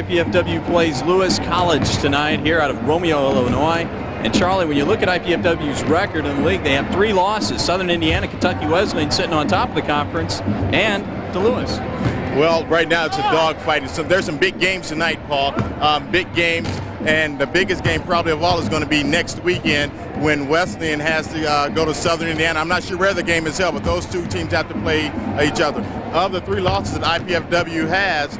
IPFW plays Lewis College tonight here out of Romeo, Illinois. And Charlie, when you look at IPFW's record in the league, they have 3 losses. Southern Indiana, Kentucky Wesleyan sitting on top of the conference, and to Lewis. Well, right now it's a dogfight. So there's some big games tonight, Paul. Big games, and the biggest game probably of all is going to be next weekend when Wesleyan has to go to Southern Indiana. I'm not sure where the game is held, but those 2 teams have to play each other. Of the 3 losses that IPFW has,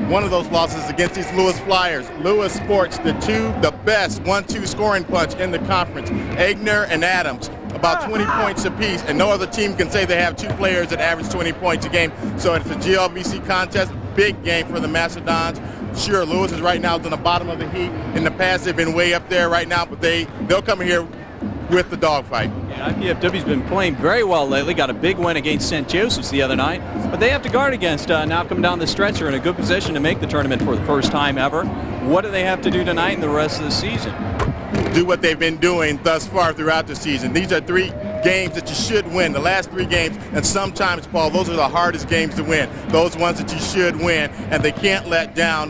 one of those losses against these Lewis Flyers. Lewis sports the best 1-2 scoring punch in the conference. Egner and Adams, about 20 points apiece, and no other team can say they have 2 players that average 20 points a game. So it's a GLVC contest, big game for the Mastodons. Sure, Lewis is right now on the bottom of the heap. In the past, they've been way up there right now, but they'll come here with the dogfight. Yeah, IPFW's been playing very well lately. Got a big win against St. Joseph's the other night, but they have to guard against now coming down the stretch. They're in a good position to make the tournament for the first time ever. What do they have to do tonight and the rest of the season? Do what they've been doing thus far throughout the season. These are 3 games that you should win, the last 3 games, and sometimes, Paul, those are the hardest games to win, those ones that you should win, and they can't let down.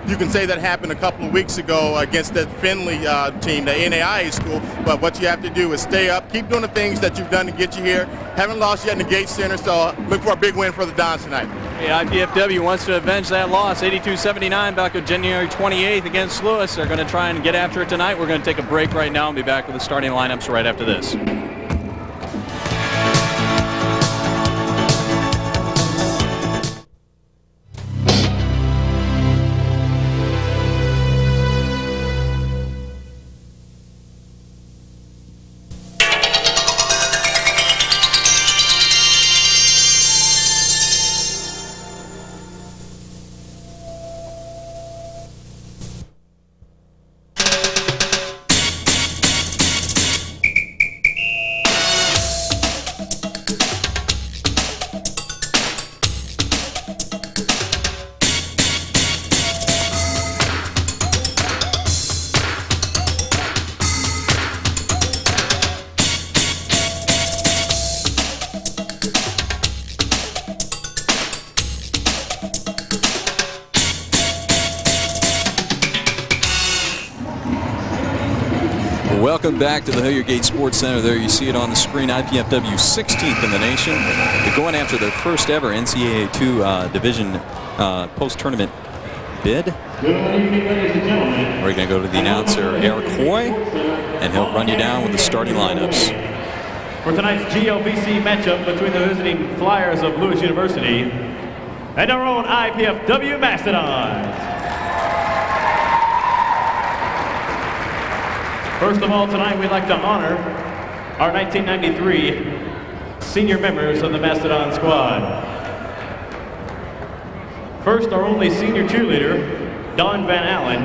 You can say that happened a couple of weeks ago against that Findlay team, the NAIA school, but what you have to do is stay up, keep doing the things that you've done to get you here. Haven't lost yet in the Gates Center, so look for a big win for the Dons tonight. Yeah, IPFW wants to avenge that loss, 82-79 back on January 28th against Lewis. They're going to try and get after it tonight. We're going to take a break right now and be back with the starting lineups right after this. Welcome back to the Hilliard Gate Sports Center. There you see it on the screen. IPFW 16th in the nation. They're going after their first ever NCAA 2 division post-tournament bid. Good evening, ladies and gentlemen. We're going to go to the announcer, Eric Hoy, and he'll run you down with the starting lineups. For tonight's GLVC matchup between the visiting Flyers of Lewis University and our own IPFW Mastodons. First of all, tonight we'd like to honor our 1993 senior members of the Mastodon squad. First, our only senior cheerleader, Dawn Van Allen,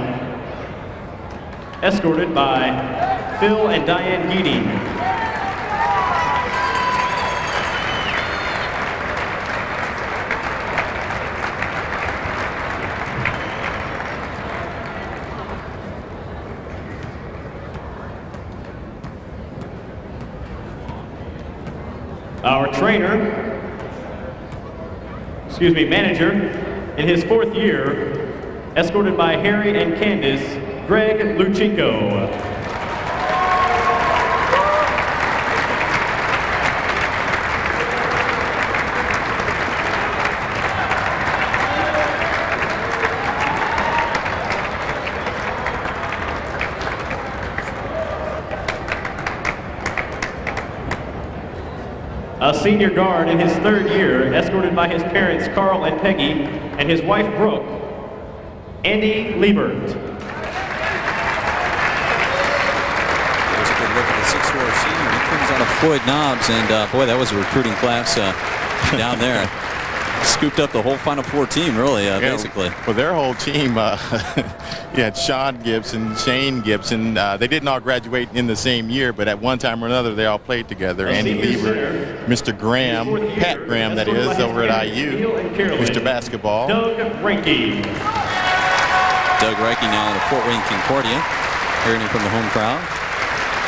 escorted by Phil and Diane Geeding. Our manager, in his 4th year, escorted by Harry and Candace, Greg Luchinko. A senior guard in his 3rd year, escorted by his parents, Carl and Peggy, and his wife, Brooke, Andy Liebert. There's a good look at the 6'4" senior. He comes out of Floyd Knobs, and boy, that was a recruiting class down there. Scooped up the whole Final Four team, really, basically. Well, their whole team, you had Sean Gibson, Shane Gibson. They didn't all graduate in the same year, but at one time or another, they all played together. Andy Liebert, Mr. Graham, Pat Graham, that is, over at IU, Mr. Basketball. Doug Reinke. Doug Reinke now in the Fort Wayne Concordia, hearing him from the home crowd.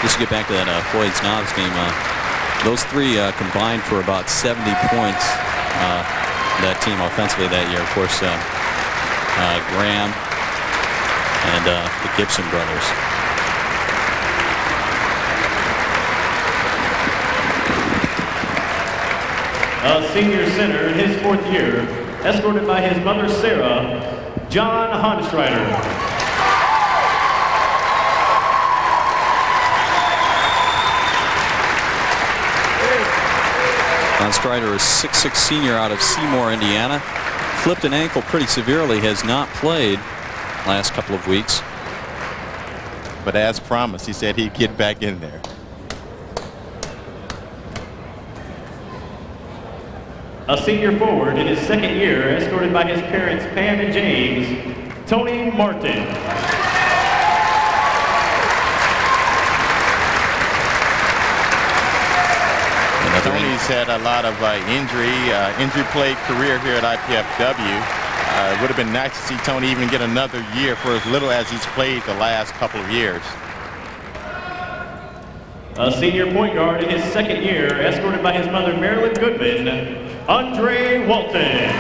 Just to get back to that Floyd's Knobs game, those 3 combined for about 70 points. That team offensively that year. Of course, Graham, and the Gibson brothers. A senior center in his 4th year, escorted by his mother Sarah, John Honstreiter. Strider is 6'6" senior out of Seymour, Indiana. Flipped an ankle pretty severely, has not played last couple of weeks. But as promised, he said he'd get back in there. A senior forward in his 2nd year, escorted by his parents Pam and James, Tony Martin. Tony's had a lot of injury-plagued career here at IPFW. It would have been nice to see Tony even get another year for as little as he's played the last couple of years. A senior point guard in his 2nd year, escorted by his mother Marilyn Goodman, Andre Walton.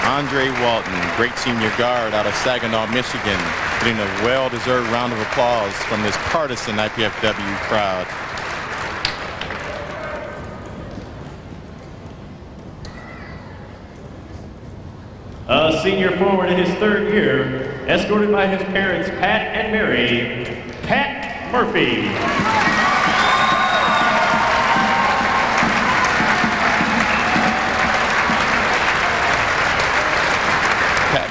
Andre Walton, great senior guard out of Saginaw, Michigan, getting a well-deserved round of applause from this partisan IPFW crowd. A senior forward in his 3rd year, escorted by his parents Pat and Mary, Pat Murphy.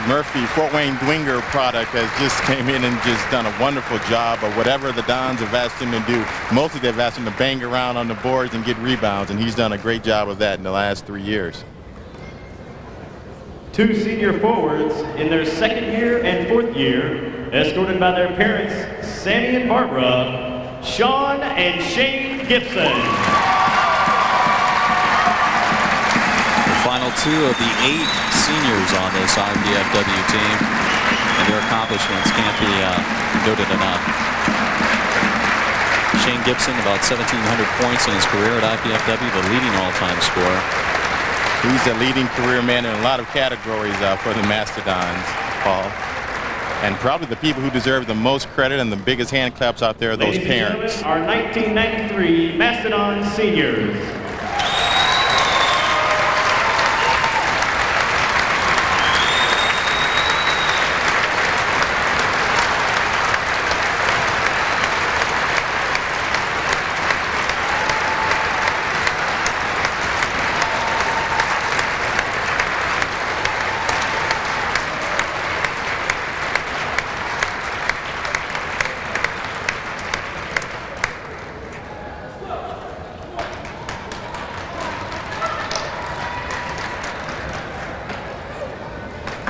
Murphy, Fort Wayne Dwinger product, has just came in and just done a wonderful job of whatever the Dons have asked him to do. Mostly they've asked him to bang around on the boards and get rebounds, and he's done a great job of that in the last 3 years. 2 senior forwards in their 2nd year and 4th year, escorted by their parents Sammy and Barbara, Sean and Shane Gibson. Final 2 of the 8 seniors on this IPFW team, and their accomplishments can't be noted enough. Shane Gibson, about 1,700 points in his career at IPFW, the leading all-time scorer. He's a leading career man in a lot of categories for the Mastodons, Paul. And probably the people who deserve the most credit and the biggest hand claps out there are those parents. Our 1993 Mastodon seniors.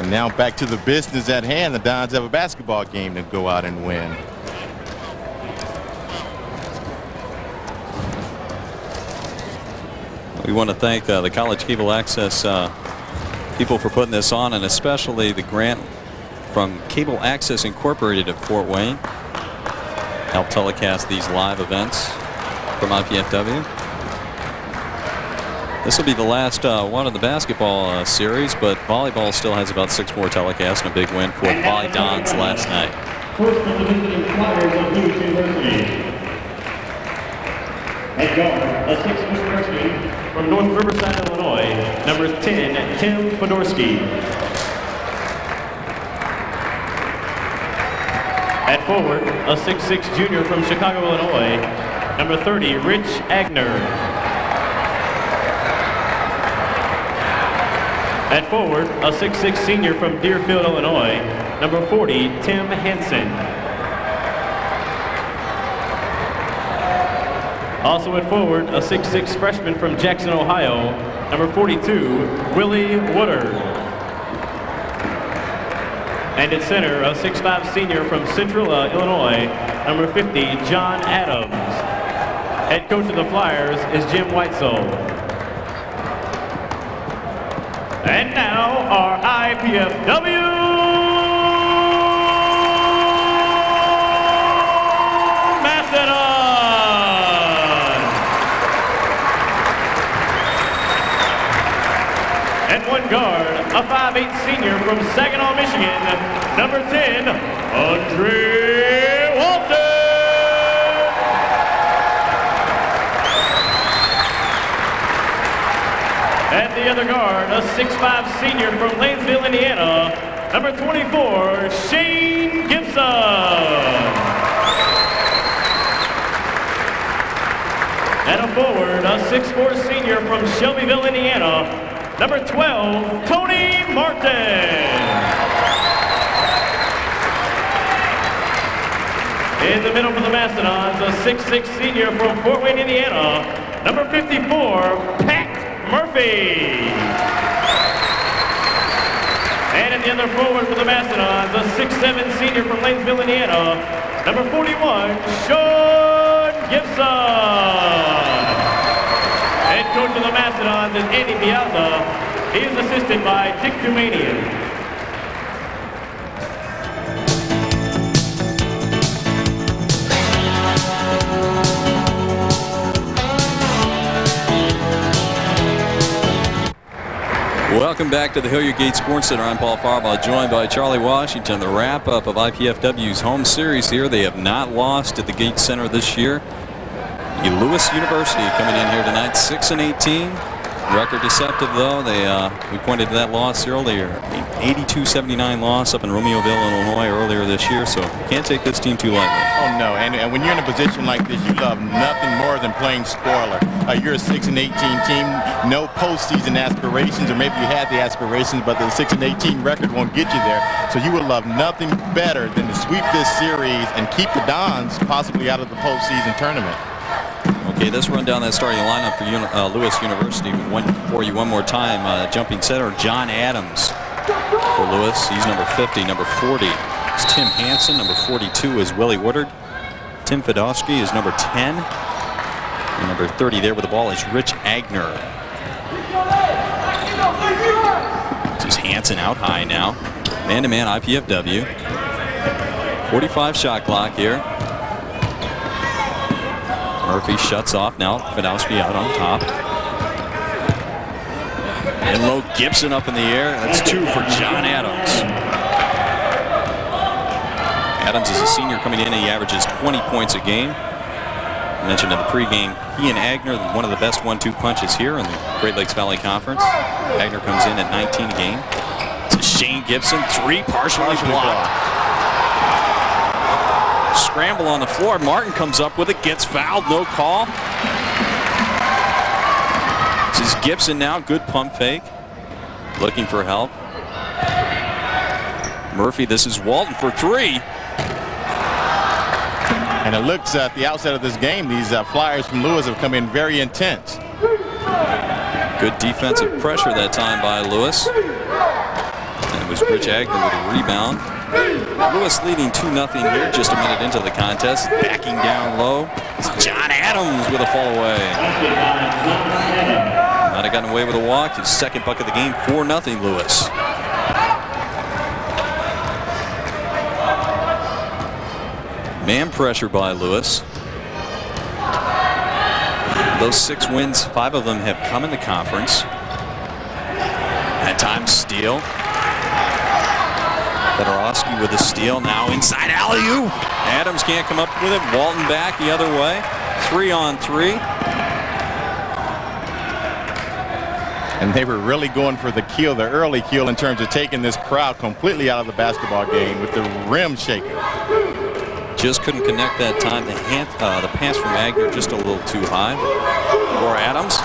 Now back to the business at hand. The Dons have a basketball game to go out and win. We want to thank the College Cable Access people for putting this on, and especially the grant from Cable Access Incorporated of Fort Wayne. Help telecast these live events from IPFW. This will be the last one of the basketball series, but volleyball still has about 6 more telecasts and a big win for the Volley Dons last night. First from the visiting Flyers of Lewis University. At guard, a 6-foot freshman from North Riverside, Illinois, number 10, Tim Fedorsky. At forward, a 6'6" junior from Chicago, Illinois, number 30, Rich Agner. At forward, a 6'6" senior from Deerfield, Illinois, number 40, Tim Hansen. Also at forward, a 6'6" freshman from Jackson, Ohio, number 42, Willie Woodard. And at center, a 6'5" senior from Central Illinois, number 50, John Adams. Head coach of the Flyers is Jim Whitesell. And now, our IPFW Mastodons. And one guard, a 5'8" senior from Saginaw, Michigan, number 10, Andre Walton. And the other guard, a 6'5" senior from Lanesville, Indiana, number 24, Shane Gibson. And a forward, a 6'4" senior from Shelbyville, Indiana, number 12, Tony Martin. In the middle for the Mastodons, a 6'6" senior from Fort Wayne, Indiana, number 54, Pat Murphy. And in the other forward for the Mastodons, a 6'7" senior from Lanesville, Indiana, number 41, Sean Gibson. Head coach of the Mastodons is Andy Piazza. He is assisted by Dick Dumanian. Welcome back to the Hilliard Gate Sports Center. I'm Paul Farbaugh, joined by Charlie Washington. The wrap-up of IPFW's home series here. They have not lost at the Gate Center this year. Lewis University coming in here tonight, 6-18. Record deceptive, though. We pointed to that loss earlier. An 82-79 loss up in Romeoville, Illinois earlier this year, so you can't take this team too lightly. Oh, no. And when you're in a position like this, you love nothing more than playing spoiler. You're a 6-18 team, no postseason aspirations, or maybe you had the aspirations, but the 6-18 record won't get you there. So you would love nothing better than to sweep this series and keep the Dons possibly out of the postseason tournament. Okay, let's run down that starting lineup for Lewis University for you one more time. Jumping center, John Adams for Lewis. He's number 50. Number 40 is Tim Hansen. Number 42 is Willie Woodard. Tim Fedosky is number 10. And number 30 there with the ball is Rich Agner. This is Hansen out high now. Man-to-man IPFW. 45 shot clock here. Murphy shuts off now. Fedowski out on top. And low Gibson up in the air. That's 2 for John Adams. Adams is a senior coming in and he averages 20 points a game. I mentioned in the pregame, he and Agner, one of the best 1-2 punches here in the Great Lakes Valley Conference. Agner comes in at 19 a game. To Shane Gibson, 3 partially blocked. Scramble on the floor. Martin comes up with it, gets fouled, no call. This is Gibson now, good pump fake. Looking for help. Murphy, this is Walton for 3. And it looks at the outset of this game, these Flyers from Lewis have come in very intense. Good defensive pressure that time by Lewis. And it was Rich Agner with a rebound. Lewis leading 2-0 here, just a minute into the contest. Backing down low. It's John Adams with a fall away. Might have gotten away with a walk. His second bucket of the game, 4-0 Lewis. Man pressure by Lewis. Those 6 wins, 5 of them have come in the conference. At times, steal. Fedorowski with a steal, now inside alley-oop. Adams can't come up with it. Walton back the other way. 3-on-3. And they were really going for the kill, the early kill, in terms of taking this crowd completely out of the basketball game with the rim shaking. Just couldn't connect that time. The pass from Agner just a little too high for Adams.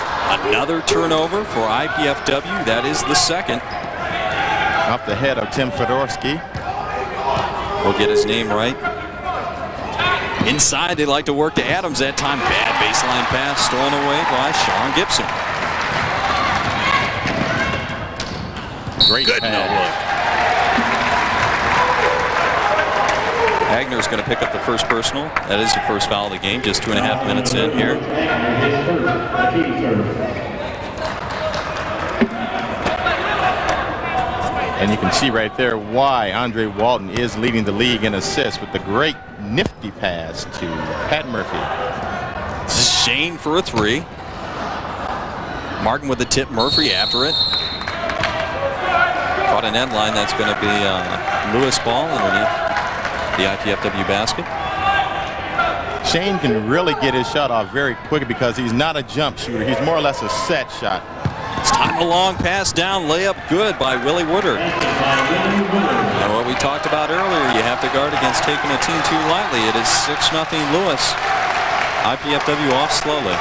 Another turnover for IPFW. That is the second. Off the head of Tim Fedorowski. We'll get his name right. Inside, they like to work to Adams that time. Bad baseline pass stolen away by Sean Gibson. Great good pass. no look. Agner's going to pick up the first personal. That is the first foul of the game. Just 2.5 minutes in here. And you can see right there why Andre Walton is leading the league in assists with the great nifty pass to Pat Murphy. Shane for a 3. Martin with the tip, Murphy after it. Caught an end line. That's going to be Lewis ball underneath the IPFW basket. Shane can really get his shot off very quick because he's not a jump shooter. He's more or less a set shot. It's time a long pass down, layup good by Willie Woodard. And what we talked about earlier, you have to guard against taking a team too lightly. It is 6-0 Lewis. IPFW off slowly.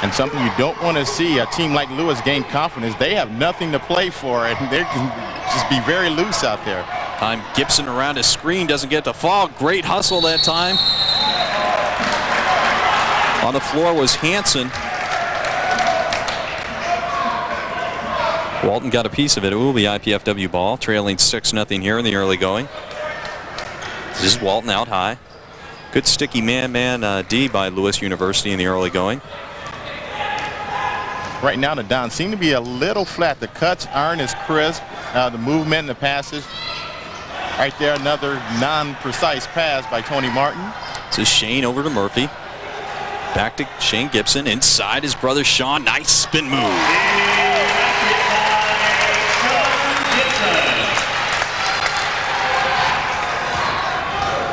And something you don't want to see a team like Lewis gain confidence. They have nothing to play for, and they can just be very loose out there. Time Gibson around his screen, doesn't get the fall. Great hustle that time. On the floor was Hansen. Walton got a piece of it. It will be IPFW ball, trailing 6-0 here in the early going. This is Walton out high. Good sticky man-man D by Lewis University in the early going. Right now the Dons seem to be a little flat. The cuts aren't as crisp. The movement and the passes. Right there, another non-precise pass by Tony Martin. This is Shane over to Murphy. Back to Shane Gibson. Inside his brother Sean. Nice spin move.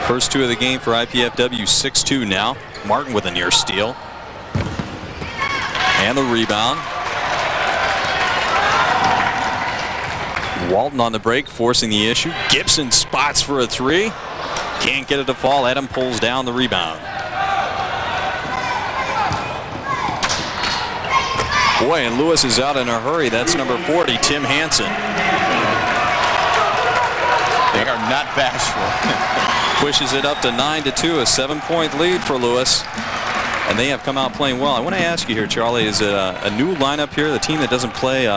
First two of the game for IPFW, 6-2 now. Martin with a near steal. And the rebound. Walton on the break, forcing the issue. Gibson spots for a three. Can't get it to fall. Adam pulls down the rebound. Boy, and Lewis is out in a hurry. That's number 40, Tim Hansen. They are not bashful. Pushes it up to 9-2, a 7-point lead for Lewis. And they have come out playing well. I want to ask you here, Charlie, is it a new lineup here, the team that doesn't play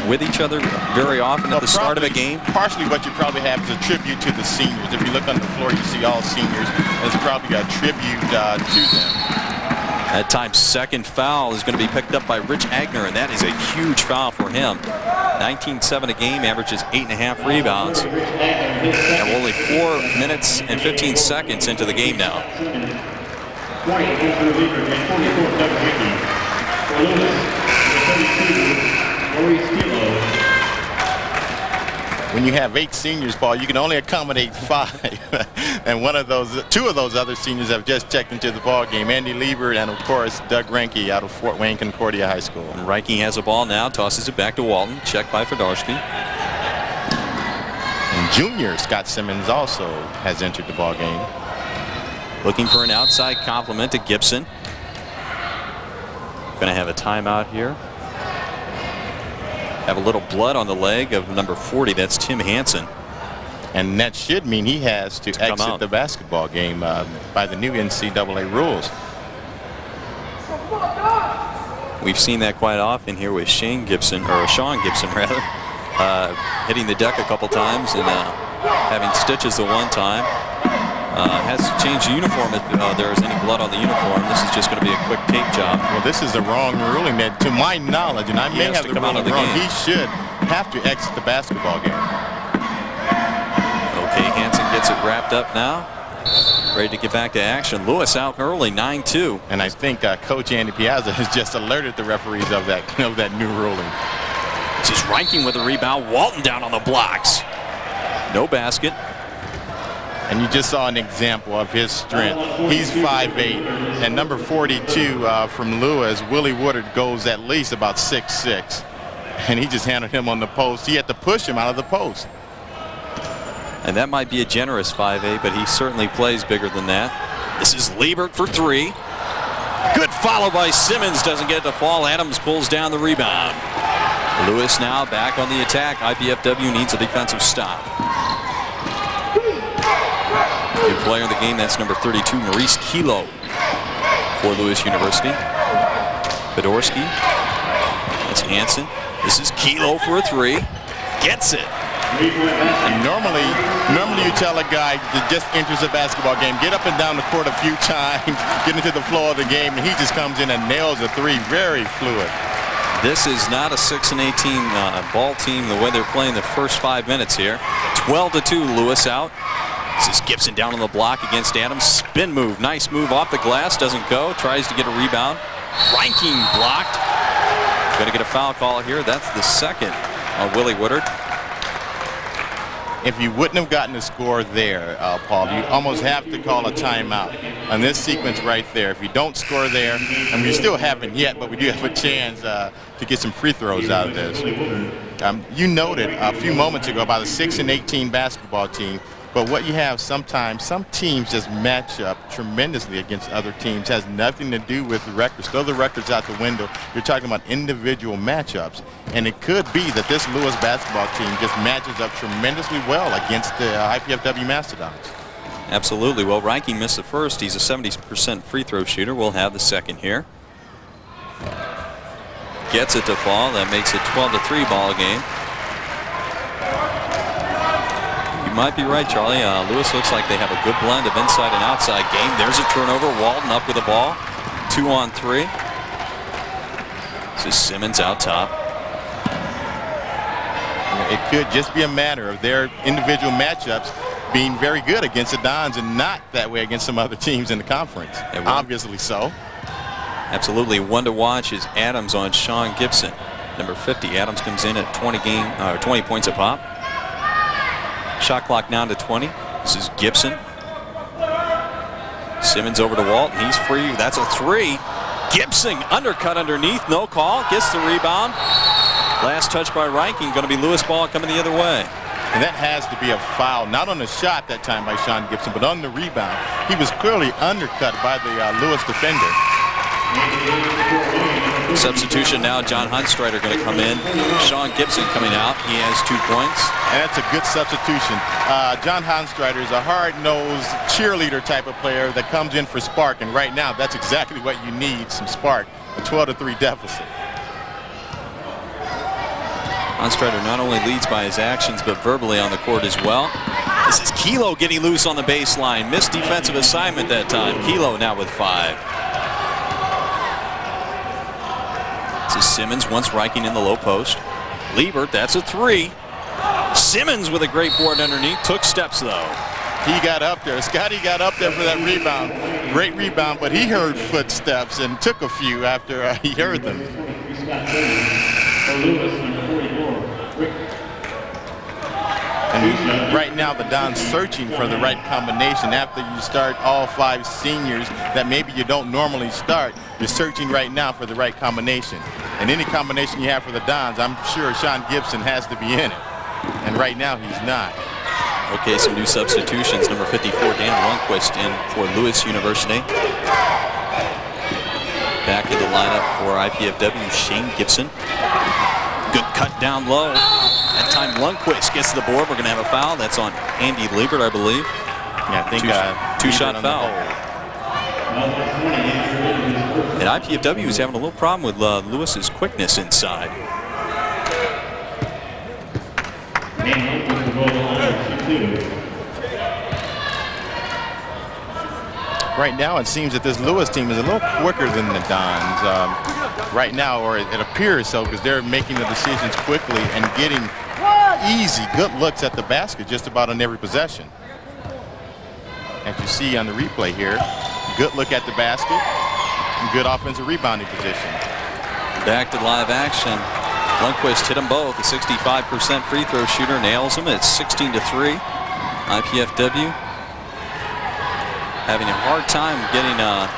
with each other very often at the start of a game? Partially what you probably have is a tribute to the seniors. If you look on the floor, you see all seniors. It's probably a tribute to them. That time, second foul is going to be picked up by Rich Agner, and that is a huge foul for him. 19-7 a game, averages 8.5 rebounds. And we're only 4 minutes and 15 seconds into the game now. When you have 8 seniors, Paul, you can only accommodate 5. And two of those other seniors have just checked into the ball game. Andy Liebert and, of course, Doug Renke out of Fort Wayne Concordia High School. And Renke has a ball now, tosses it back to Walton. Checked by Fedorsky. And junior Scott Simmons also has entered the ball game. Looking for an outside compliment to Gibson. Going to have a timeout here. Have a little blood on the leg of number 40. That's Tim Hansen. And that should mean he has to exit the basketball game by the new NCAA rules. We've seen that quite often here with Sean Gibson rather, hitting the deck a couple times and having stitches the one time. Has to change the uniform if there is any blood on the uniform. This is just going to be a quick tape job. Well, this is the wrong ruling. That, to my knowledge, and I may have the ruling wrong, he should have to exit the basketball game. Okay, Hansen gets it wrapped up now. Ready to get back to action. Lewis out early, 9-2. And I think Coach Andy Piazza has just alerted the referees of that new ruling. This is Rankin with a rebound. Walton down on the blocks. No basket. And you just saw an example of his strength. He's 5'8", and number 42 from Lewis, Willie Woodard, goes at least about 6'6", and he just handled him on the post. He had to push him out of the post. And that might be a generous 5'8", but he certainly plays bigger than that. This is Liebert for three. Good follow by Simmons, doesn't get the fall. Adams pulls down the rebound. Lewis now back on the attack. IPFW needs a defensive stop. New player in the game, that's number 32, Maurice Kilo for Lewis University. Fedorsky. That's Hansen. This is Kilo for a three. Gets it. And normally you tell a guy that just enters a basketball game, get up and down the court a few times, get into the flow of the game, and he just comes in and nails a three. Very fluid. This is not a 6-18 ball team the way they're playing the first 5 minutes here. 12-2, Lewis out. This is Gibson down on the block against Adams. Spin move. Nice move off the glass. Doesn't go. Tries to get a rebound. Ranking blocked. Going to get a foul call here. That's the second on Willie Woodard. If you wouldn't have gotten the score there, Paul, you almost have to call a timeout on this sequence right there. If you don't score there, and we still haven't yet, but we do have a chance to get some free throws out of this. You noted a few moments ago about a 6-18 basketball team, but what you have sometimes, some teams just match up tremendously against other teams. Has nothing to do with the records. Throw the records out the window. You're talking about individual matchups. And it could be that this Lewis basketball team just matches up tremendously well against the IPFW Mastodons. Absolutely. Well, Reinking missed the first. He's a 70% free throw shooter. We'll have the second here. Gets it to fall. That makes it 12-3 ball game. You might be right, Charlie. Lewis looks like they have a good blend of inside and outside game. There's a turnover. Walton up with the ball. 2-on-3. This is Simmons out top. It could just be a matter of their individual matchups being very good against the Dons and not that way against some other teams in the conference. Obviously so. Absolutely. One to watch is Adams on Sean Gibson. Number 50. Adams comes in at 20 points a pop. Shot clock down to 20. This is Gibson. Simmons over to Walton. He's free. That's a three. Gibson undercut underneath. No call. Gets the rebound. Last touch by Reinking. Going to be Lewis ball coming the other way. And that has to be a foul, not on the shot that time by Sean Gibson, but on the rebound. He was clearly undercut by the Lewis defender. Substitution now. John Hunstrider going to come in. Sean Gibson coming out. He has 2 points. And that's a good substitution. John Hunstrider is a hard-nosed cheerleader type of player that comes in for spark. And right now, that's exactly what you need, some spark. A 12-3 deficit. Hunstrider not only leads by his actions, but verbally on the court as well. This is Kilo getting loose on the baseline. Missed defensive assignment that time. Kilo now with 5. This is Simmons once Reinking in the low post. Liebert, that's a 3. Simmons with a great board underneath. Took steps though. He got up there. Scotty got up there for that rebound. Great rebound, but he heard footsteps and took a few after he heard them. And right now the Dons searching for the right combination. After you start all 5 seniors that maybe you don't normally start, you're searching right now for the right combination. And any combination you have for the Dons, I'm sure Sean Gibson has to be in it. And right now he's not. Okay, some new substitutions. Number 54, Dan Lundquist in for Lewis University. Back in the lineup for IPFW, Shane Gibson. Good cut down low. That time Lundquist gets the board. We're going to have a foul. That's on Andy Liebert, I believe. Yeah, I think two-shot foul. And IPFW is having a little problem with Lewis's quickness inside. Right now it seems that this Lewis team is a little quicker than the Dons right now, or it appears so, because they're making the decisions quickly and getting easy, good looks at the basket just about on every possession. As you see on the replay here, good look at the basket, and good offensive rebounding position. Back to live action. Lundquist hit them both. A 65% free throw shooter nails them. It's 16-3. IPFW having a hard time getting the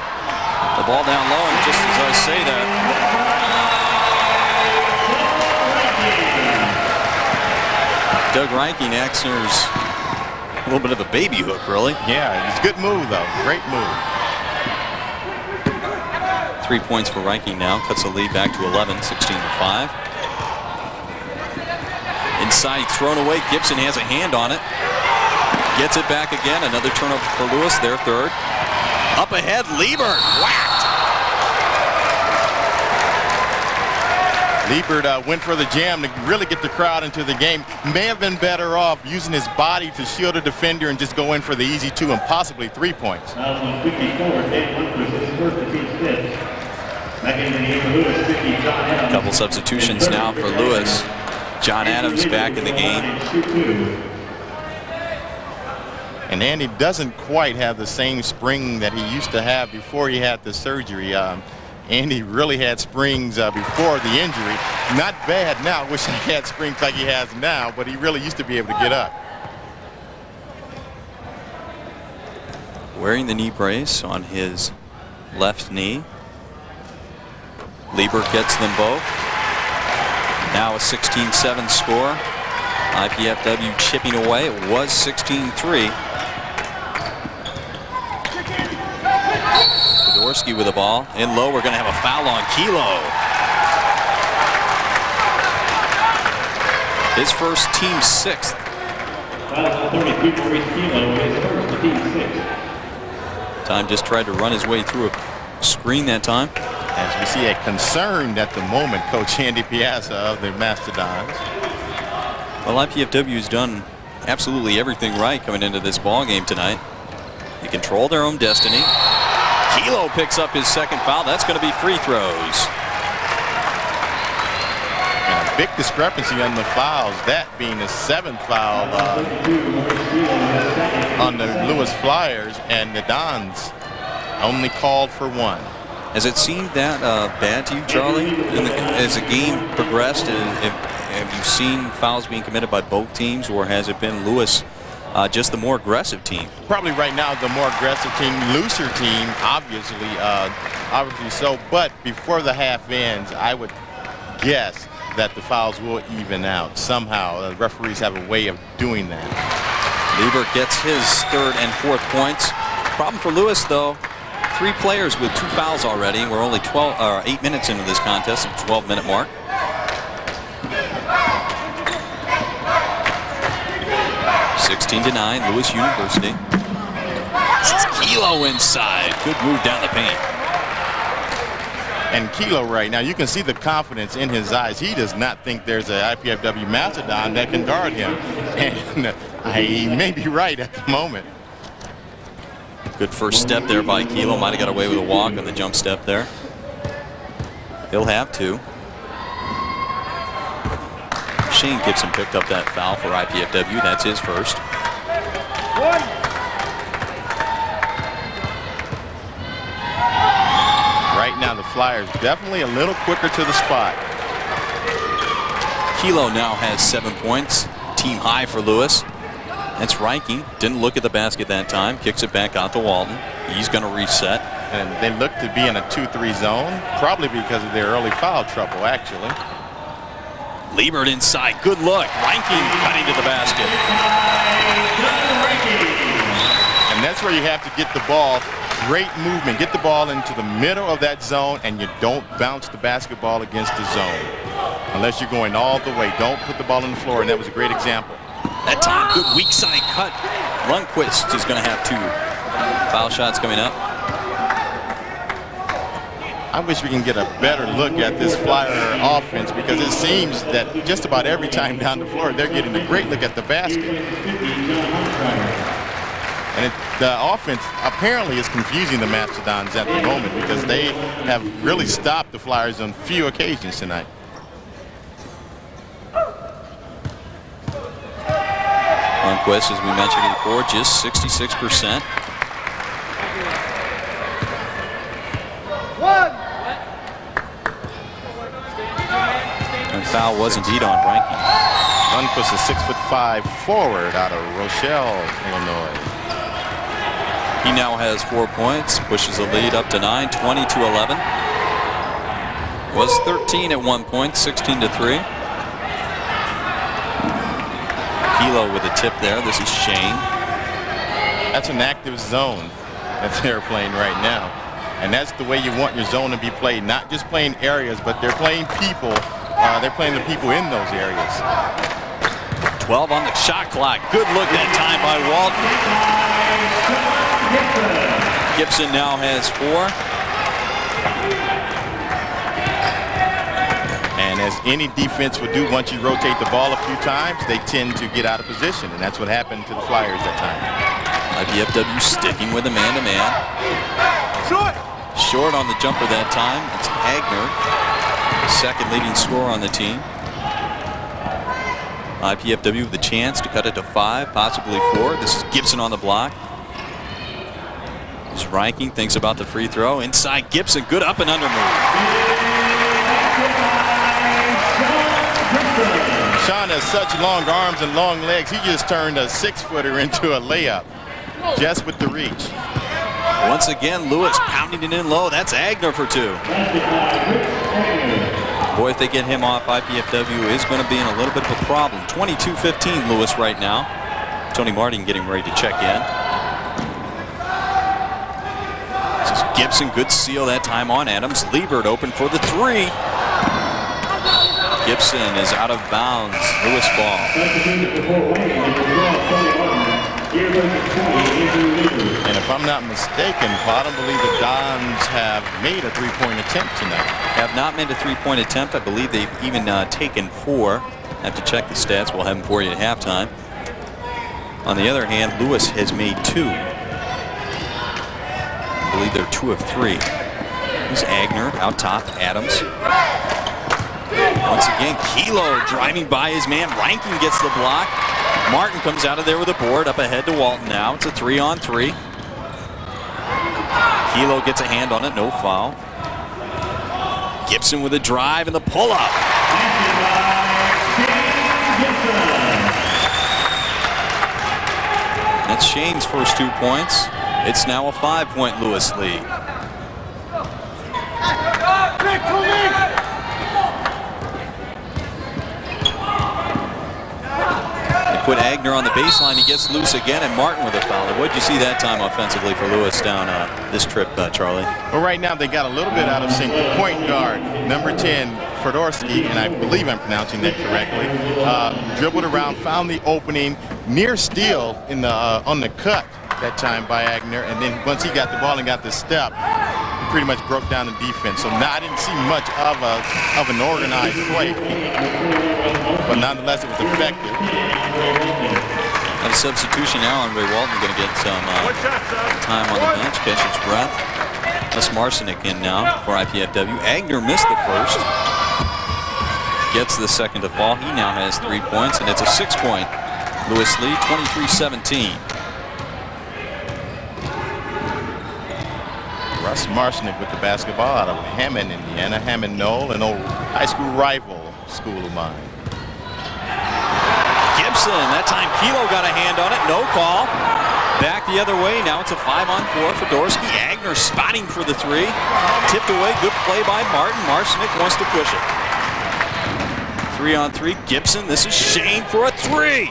ball down low. And just as I say that, Doug Reinking, Axner's a little bit of a baby hook, really. Yeah, it's a good move, though. Great move. 3 points for Reinking now. Cuts the lead back to 11, 16-5. Inside, thrown away. Gibson has a hand on it. Gets it back again. Another turnover for Lewis, their third. Up ahead, Liebert. Whacked. Liebert went for the jam to really get the crowd into the game. May have been better off using his body to shield a defender and just go in for the easy 2 and possibly 3 points. Couple substitutions now for Lewis. John Adams back in the game. And Andy doesn't quite have the same spring that he used to have before he had the surgery. Andy really had springs before the injury. Not bad now. Wish he had springs like he has now, but he really used to be able to get up. Wearing the knee brace on his left knee. Lieber gets them both. Now a 16-7 score. IPFW chipping away. It was 16-3. Fedorsky with the ball. In low, we're going to have a foul on Kilo. His first, team 6th. 33 for Kilo, his first, team 6th. Time just tried to run his way through a screen that time. As we see a concerned at the moment, Coach Andy Piazza of the Mastodons. Well, IPFW has done absolutely everything right coming into this ball game tonight. They control their own destiny. Kilo picks up his second foul. That's going to be free throws. And a big discrepancy on the fouls, that being the 7th foul on the Lewis Flyers, and the Dons only called for 1. Has it seemed that bad to you, Charlie, as the game progressed? Have you seen fouls being committed by both teams, or has it been Lewis just the more aggressive team? Probably right now the more aggressive team, looser team, obviously so. But before the half ends, I would guess that the fouls will even out somehow. The referees have a way of doing that. Lieber gets his 3rd and 4th points. Problem for Lewis, though, 3 players with 2 fouls already. We're only 8 minutes into this contest, at the 12-minute mark. (16-9), Lewis University. This is Kilo inside. Good move down the paint. And Kilo right now, you can see the confidence in his eyes. He does not think there's an IPFW Mastodon that can guard him. And he may be right at the moment. Good first step there by Kilo. Might have got away with a walk on the jump step there. He'll have to. Shane Gibson picked up that foul for IPFW. That's his first. Right now the Flyers definitely a little quicker to the spot. Kilo now has 7 points. Team high for Lewis. That's Reiking. Didn't look at the basket that time. Kicks it back out to Walton. He's going to reset. And they look to be in a 2-3 zone, probably because of their early foul trouble, actually. Liebert inside. Good look. Reiking cutting to the basket. And that's where you have to get the ball. Great movement. Get the ball into the middle of that zone, and you don't bounce the basketball against the zone. Unless you're going all the way. Don't put the ball on the floor, and that was a great example. That time, good weak side cut. Lundqvist is going to have 2 foul shots coming up. I wish we can get a better look at this Flyer offense, because it seems that just about every time down the floor, they're getting a great look at the basket. And the offense apparently is confusing the Mastodons at the moment, because they have really stopped the Flyers on few occasions tonight. Lundqvist, as we mentioned before, just 66%. And foul was indeed on Reiking. Lundqvist, a 6'5" forward out of Rochelle, Illinois. He now has 4 points, pushes the lead up to 9, 20-11. Was 13 at one point, 16-3. Kilo with a tip there. This is Shane. That's an active zone that they're playing right now. And that's the way you want your zone to be played. Not just playing areas, but they're playing people. They're playing the people in those areas. 12 on the shot clock. Good look that time by Walton. Gibson now has 4. And as any defense would do, once you rotate the ball a few times, they tend to get out of position. And that's what happened to the Flyers that time. IPFW sticking with a man-to-man. Short on the jumper that time. It's Agner, second leading scorer on the team. IPFW with the chance to cut it to 5, possibly 4. This is Gibson on the block. As Ranking thinks about the free throw. Inside Gibson, good up and under move. Sean has such long arms and long legs. He just turned a 6-footer into a layup just with the reach. Once again, Lewis pounding it in low. That's Agner for 2. Boy, if they get him off, IPFW is going to be in a little bit of a problem. 22-15 Lewis right now. Tony Martin getting ready to check in. This is Gibson, good seal that time on Adams. Liebert open for the 3. Gibson is out of bounds. Lewis ball. And if I'm not mistaken, Paul, I don't believe the Dons have made a 3-point attempt tonight. Have not made a 3-point attempt. I believe they've even taken 4. Have to check the stats. We'll have them for you at halftime. On the other hand, Lewis has made 2. I believe they're 2 of 3. Here's Agner out top. Adams. Once again, Kilo driving by his man. Rankin gets the block. Martin comes out of there with a board up ahead to Walton now. It's a 3-on-3. Kilo gets a hand on it, no foul. Gibson with a drive and the pull-up. That's Shane's first 2 points. It's now a 5-point Lewis lead. Put Agner on the baseline. He gets loose again, and Martin with a foul. What did you see that time offensively for Lewis down this trip, Charlie? Well, right now they got a little bit out of sync. The point guard, number 10, Fedorsky, and I believe I'm pronouncing that correctly, dribbled around, found the opening, near steal in the on the cut that time by Agner, and then once he got the ball and got the step, he pretty much broke down the defense. So now I didn't see much of an organized play, but nonetheless it was effective. A substitution now, and Ray Walton going to get some time on the bench, catch his breath. Les Marcinick in now for IPFW. Agner missed the first. Gets the second to fall. He now has 3 points, and it's a 6-point Lewis lead, 23-17. Russ Marcinick with the basketball out of Hammond, Indiana. Hammond Knoll, an old high school rival school of mine. Gibson, that time Kilo got a hand on it, no call. Back the other way, now it's a 5-on-4 for Dorsky. Agner spotting for the 3. Tipped away, good play by Martin. Marcinick wants to push it. 3-on-3, Gibson, this is Shane for a 3.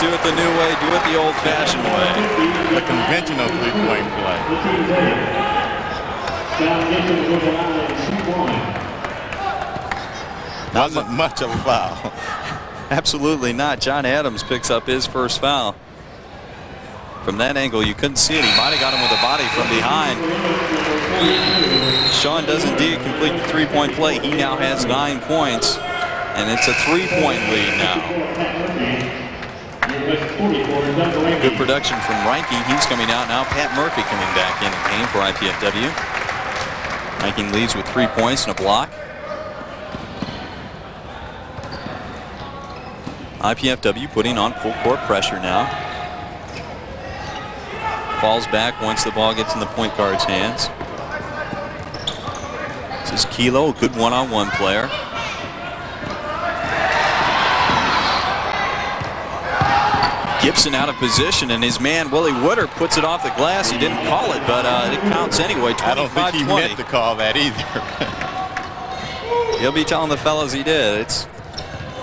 Do it the new way, do it the old-fashioned way. The conventional 3-point play. Wasn't much of a foul. Absolutely not. John Adams picks up his first foul. From that angle, you couldn't see it. He might have got him with a body from behind. Sean does indeed complete the 3-point play. He now has 9 points, and it's a 3-point lead now. Good production from Ranking. He's coming out now. Pat Murphy coming back in the game for IPFW. Ranking leads with 3 points and a block. IPFW putting on full court pressure now. Falls back once the ball gets in the point guard's hands. This is Kilo, a good one-on-one player. Gibson out of position, and his man Willie Woodard puts it off the glass. He didn't call it, but it counts anyway. 25-20. I don't think he meant to call that either. He'll be telling the fellas he did. It's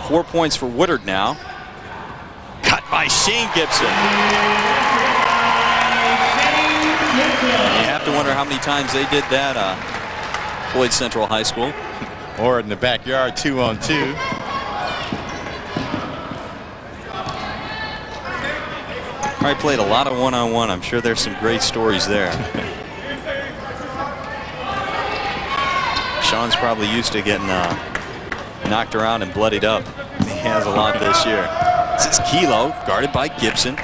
4 points for Woodard now. Cut by Shane Gibson. You have to wonder how many times they did that Floyd Central High School. Or in the backyard, 2-on-2. I played a lot of one-on-one. I'm sure there's some great stories there. Sean's probably used to getting knocked around and bloodied up. He has a lot this year. This is Kilo, guarded by Gibson.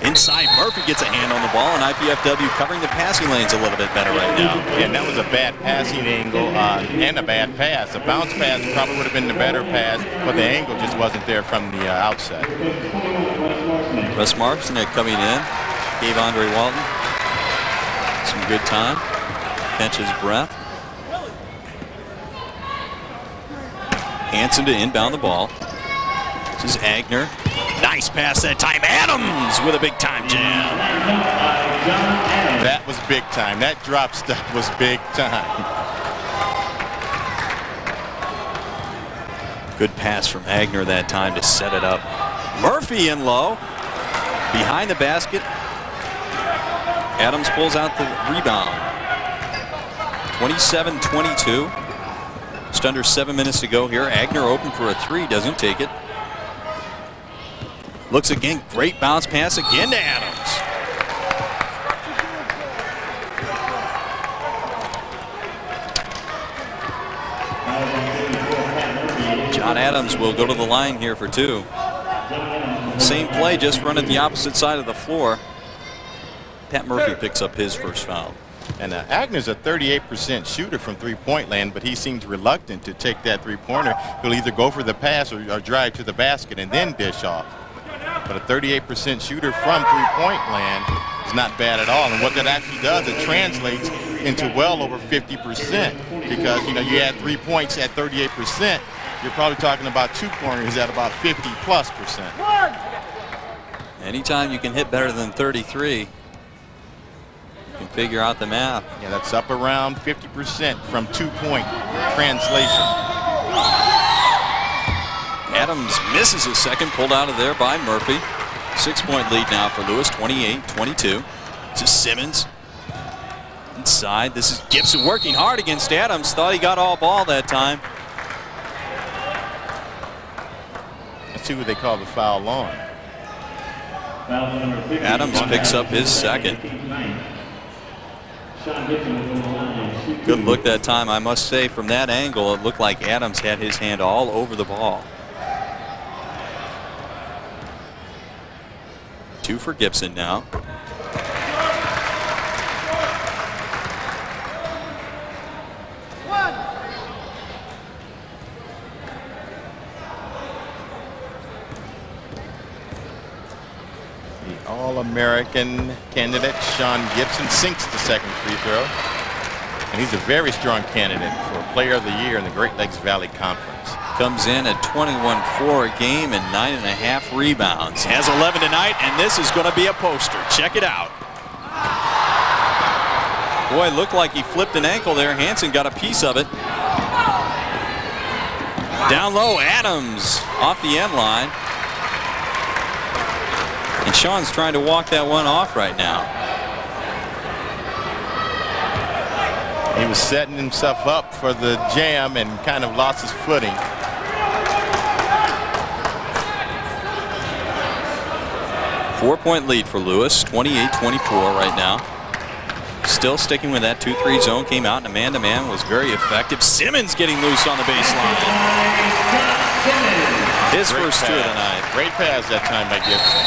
Inside, Murphy gets a hand on the ball, and IPFW covering the passing lanes a little bit better right now. Yeah, and that was a bad passing angle and a bad pass. A bounce pass probably would have been the better pass, but the angle just wasn't there from the outset. Russ Marksnick coming in, gave Andre Walton some good time, catch his breath. Hansen to inbound the ball. This is Agner. Nice pass that time. Adams with a big time jam. That was big time. That drop step was big time. Good pass from Agner that time to set it up. Murphy in low. Behind the basket. Adams pulls out the rebound. 27-22. Just under 7 minutes to go here. Agner open for a three. Doesn't take it. Looks again. Great bounce pass again to Adams. John Adams will go to the line here for two. Same play, just run at the opposite side of the floor. Pat Murphy picks up his first foul. And Agner's a 38% shooter from three-point land, but he seems reluctant to take that three-pointer. He'll either go for the pass or drive to the basket and then dish off. But a 38% shooter from three-point land is not bad at all. And what that actually does, it translates into well over 50%. Because, you know, you add 3 points at 38%, you're probably talking about 2 pointers at about 50+%. Anytime you can hit better than 33, you can figure out the math. Yeah, that's up around 50% from 2-point translation. Adams misses his second, pulled out of there by Murphy. 6-point lead now for Lewis, 28-22. This is Simmons. Inside, this is Gibson working hard against Adams. Thought he got all ball that time. Let's see what they call the foul on. Adams picks up his second. Good look that time, I must say. From that angle, it looked like Adams had his hand all over the ball. 2 for Gibson now. The All-American candidate, Sean Gibson, sinks the second free throw. And he's a very strong candidate for Player of the Year in the Great Lakes Valley Conference. Comes in at 21-4 a game and 9.5 rebounds. Has 11 tonight, and this is going to be a poster. Check it out. Boy, it looked like he flipped an ankle there. Hansen got a piece of it. Down low, Adams off the end line. And Sean's trying to walk that one off right now. He was setting himself up for the jam and kind of lost his footing. Four-point lead for Lewis, 28-24 right now. Still sticking with that 2-3 zone. Came out and a man-to-man was very effective. Simmons getting loose on the baseline. His first two of the night. Great pass that time by Gibson.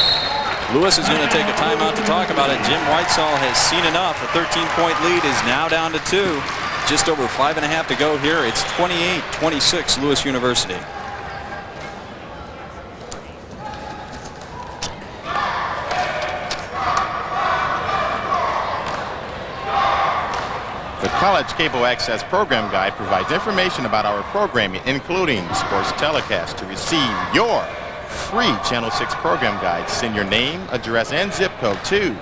Lewis is going to take a timeout to talk about it. Jim Whitesall has seen enough. A 13-point lead is now down to 2. Just over 5.5 to go here. It's 28-26 Lewis University. The College Cable Access Program Guide provides information about our programming, including sports telecasts. To receive your free Channel 6 program guide, send your name, address, and zip code to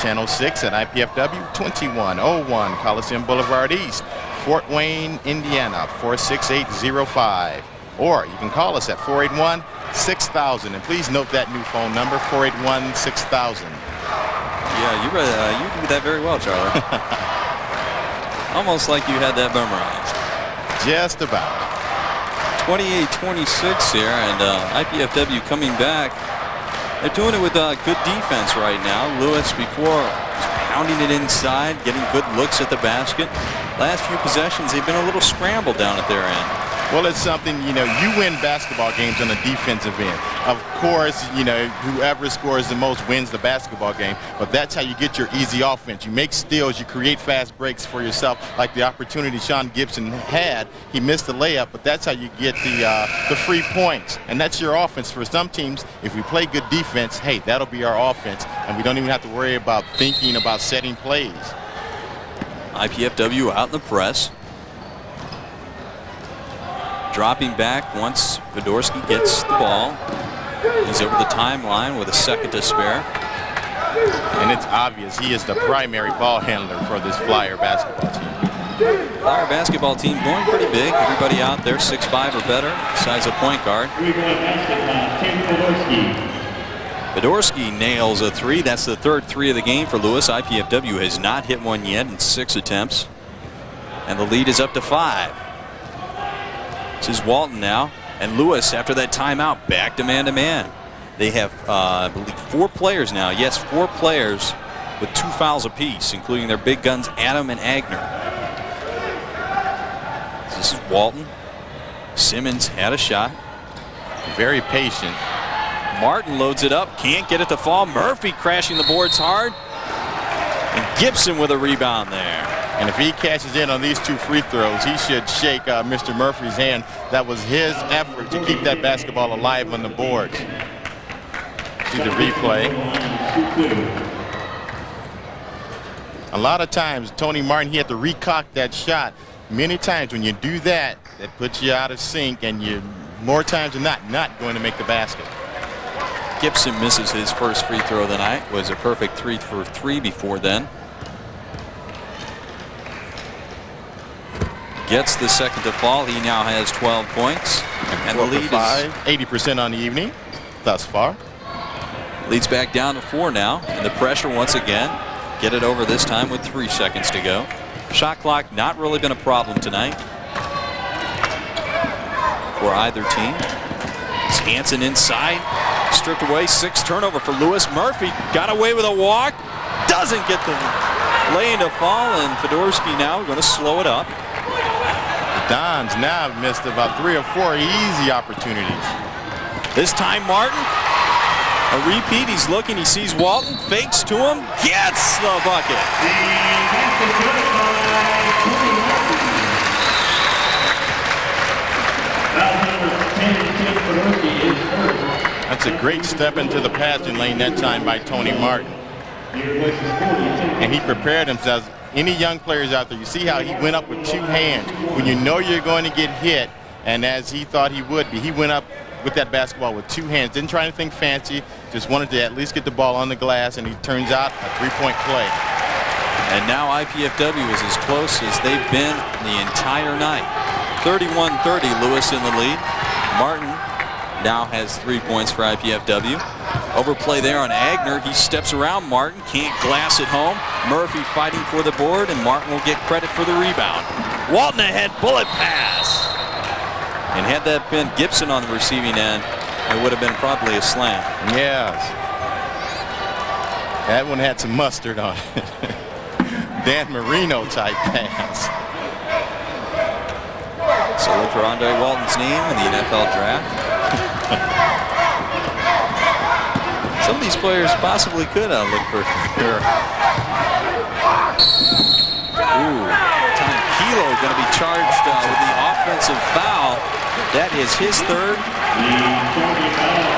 Channel 6 at IPFW 2101 Coliseum Boulevard East, Fort Wayne, Indiana 46805. Or you can call us at 481-6000. And please note that new phone number, 481-6000. Yeah, you do that very well, Charlie. Almost like you had that memorized. Just about. 28-26 here, and IPFW coming back. They're doing it with good defense right now. Lewis before was pounding it inside, getting good looks at the basket. Last few possessions, they've been a little scrambled down at their end. Well, it's something, you know, you win basketball games on the defensive end. Of course, you know, whoever scores the most wins the basketball game, but that's how you get your easy offense. You make steals, you create fast breaks for yourself, like the opportunity Sean Gibson had. He missed the layup, but that's how you get the free points, and that's your offense. For some teams, if we play good defense, hey, that'll be our offense, and we don't even have to worry about thinking about setting plays. IPFW out in the press. Dropping back once Fedorsky gets the ball. He's over the timeline with a second to spare. And it's obvious he is the primary ball handler for this Flyer basketball team. Flyer basketball team going pretty big. Everybody out there 6'5" or better, size of point guard. Fedorsky nails a three. That's the third three of the game for Lewis. IPFW has not hit one yet in 6 attempts. And the lead is up to 5. This is Walton now, and Lewis, after that timeout, back to man-to-man. They have, I believe, 4 players now. Yes, 4 players with 2 fouls apiece, including their big guns, Adam and Agner. This is Walton. Simmons had a shot. Very patient. Martin loads it up, can't get it to fall. Murphy crashing the boards hard. And Gibson with a rebound there. And if he cashes in on these 2 free throws, he should shake Mr. Murphy's hand. That was his effort to keep that basketball alive on the board. See the replay. A lot of times, Tony Martin, he had to recock that shot. Many times when you do that, that puts you out of sync, and you, more times than not going to make the basket. Gibson misses his first free throw of the night. Was a perfect 3 for 3 before then. Gets the second to fall. He now has 12 points. And the lead is 80% on the evening thus far. Leads back down to 4 now. And the pressure once again. Get it over this time with 3 seconds to go. Shot clock not really been a problem tonight for either team. It's Hansen inside. Stripped away. 6 turnover for Lewis. Murphy got away with a walk. Doesn't get the lane to fall. And Fedorsky now going to slow it up. Dons now have missed about 3 or 4 easy opportunities. This time Martin, a repeat. He's looking, he sees Walton, fakes to him, gets the bucket. That's a great step into the passing lane that time by Tony Martin. And he prepared himself. Any young players out there, you see how he went up with 2 hands. When you know you're going to get hit, and as he thought he would be, he went up with that basketball with 2 hands. Didn't try anything fancy, just wanted to at least get the ball on the glass, and he turns out a 3-point play. And now IPFW is as close as they've been the entire night. 31-30, Lewis in the lead. Martin now has 3 points for IPFW. Overplay there on Agner. He steps around Martin, can't glass it home. Murphy fighting for the board, and Martin will get credit for the rebound. Walton ahead, bullet pass. And had that been Gibson on the receiving end, it would have been probably a slam. Yes. That one had some mustard on it. Dan Marino type pass. So look for Andre Walton's name in the NFL draft. Some of these players possibly could look for her. Ooh, time Kilo going to be charged with the offensive foul. That is his 3rd.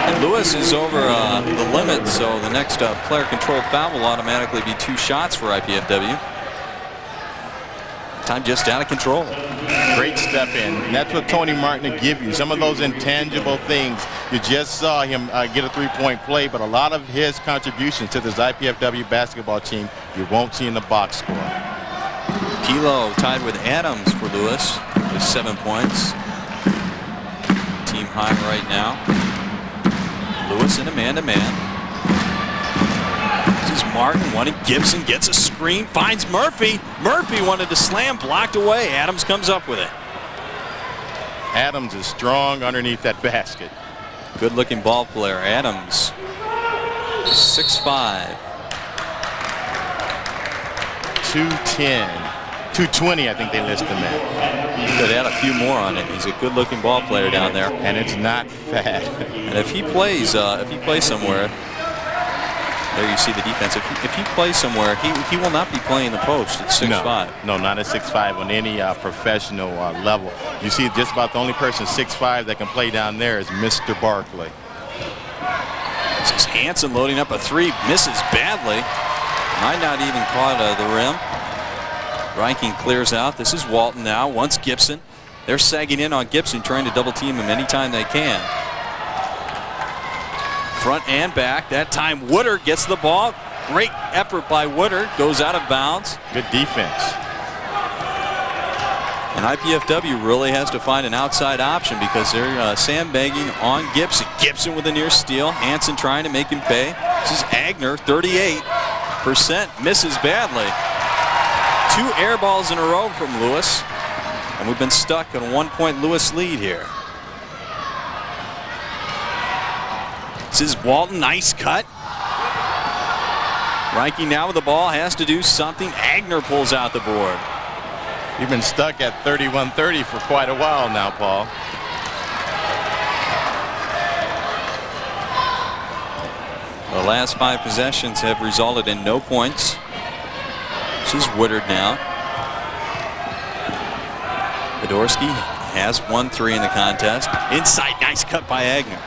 And Lewis is over the limit, so the next player controlled foul will automatically be 2 shots for IPFW. Time just out of control. Great step in. And that's what Tony Martin will give you. Some of those intangible things. You just saw him get a 3-point play, but a lot of his contributions to this IPFW basketball team you won't see in the box score. Kilo tied with Adams for Lewis with 7 points. Team high right now. Lewis in a man-to-man. This is Martin wanting Gibson, gets a screen, finds Murphy. Murphy wanted to slam, blocked away. Adams comes up with it. Adams is strong underneath that basket. Good looking ball player. Adams, 6'5". 210. 220, I think they list him at. He could add a few more on it. He's a good-looking ball player down there, and it's not fat. And if he plays somewhere, there you see the defense. If he plays somewhere, he will not be playing the post at 6'5". No, not at 6'5" on any professional level. You see, just about the only person 6'5" that can play down there is Mr. Barkley. This is Hansen loading up a three, misses badly. Might not even caught the rim. Rankin clears out. This is Walton now. Wants Gibson. They're sagging in on Gibson, trying to double team him anytime they can. Front and back. That time Woodard gets the ball. Great effort by Woodard. Goes out of bounds. Good defense. And IPFW really has to find an outside option because they're sandbagging on Gibson. Gibson with a near steal. Hansen trying to make him pay. This is Agner, 38%. Misses badly. 2 air balls in a row from Lewis. And we've been stuck on a 1-point Lewis lead here. This is Walton, nice cut. Rankin now with the ball, has to do something. Agner pulls out the board. You've been stuck at 31-30 for quite a while now, Paul. The last 5 possessions have resulted in no points. This is Woodard now. Fedorsky has 1-3 in the contest. Inside, nice cut by Agner.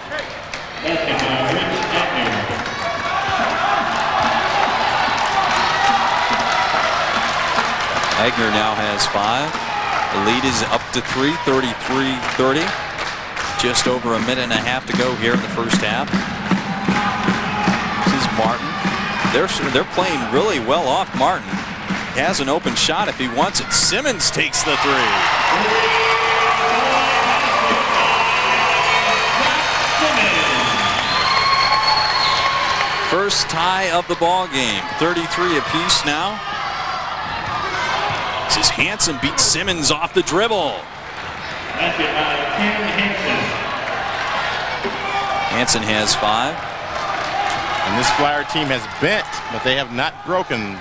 Agner now has 5. The lead is up to 3, 33-30. Just over a minute and a half to go here in the first half. This is Martin. They're playing really well off Martin. He has an open shot if he wants it. Simmons takes the 3. First tie of the ball game. 33 apiece now. This is Hansen beats Simmons off the dribble. Hansen has 5. And this Flyer team has bent, but they have not broken.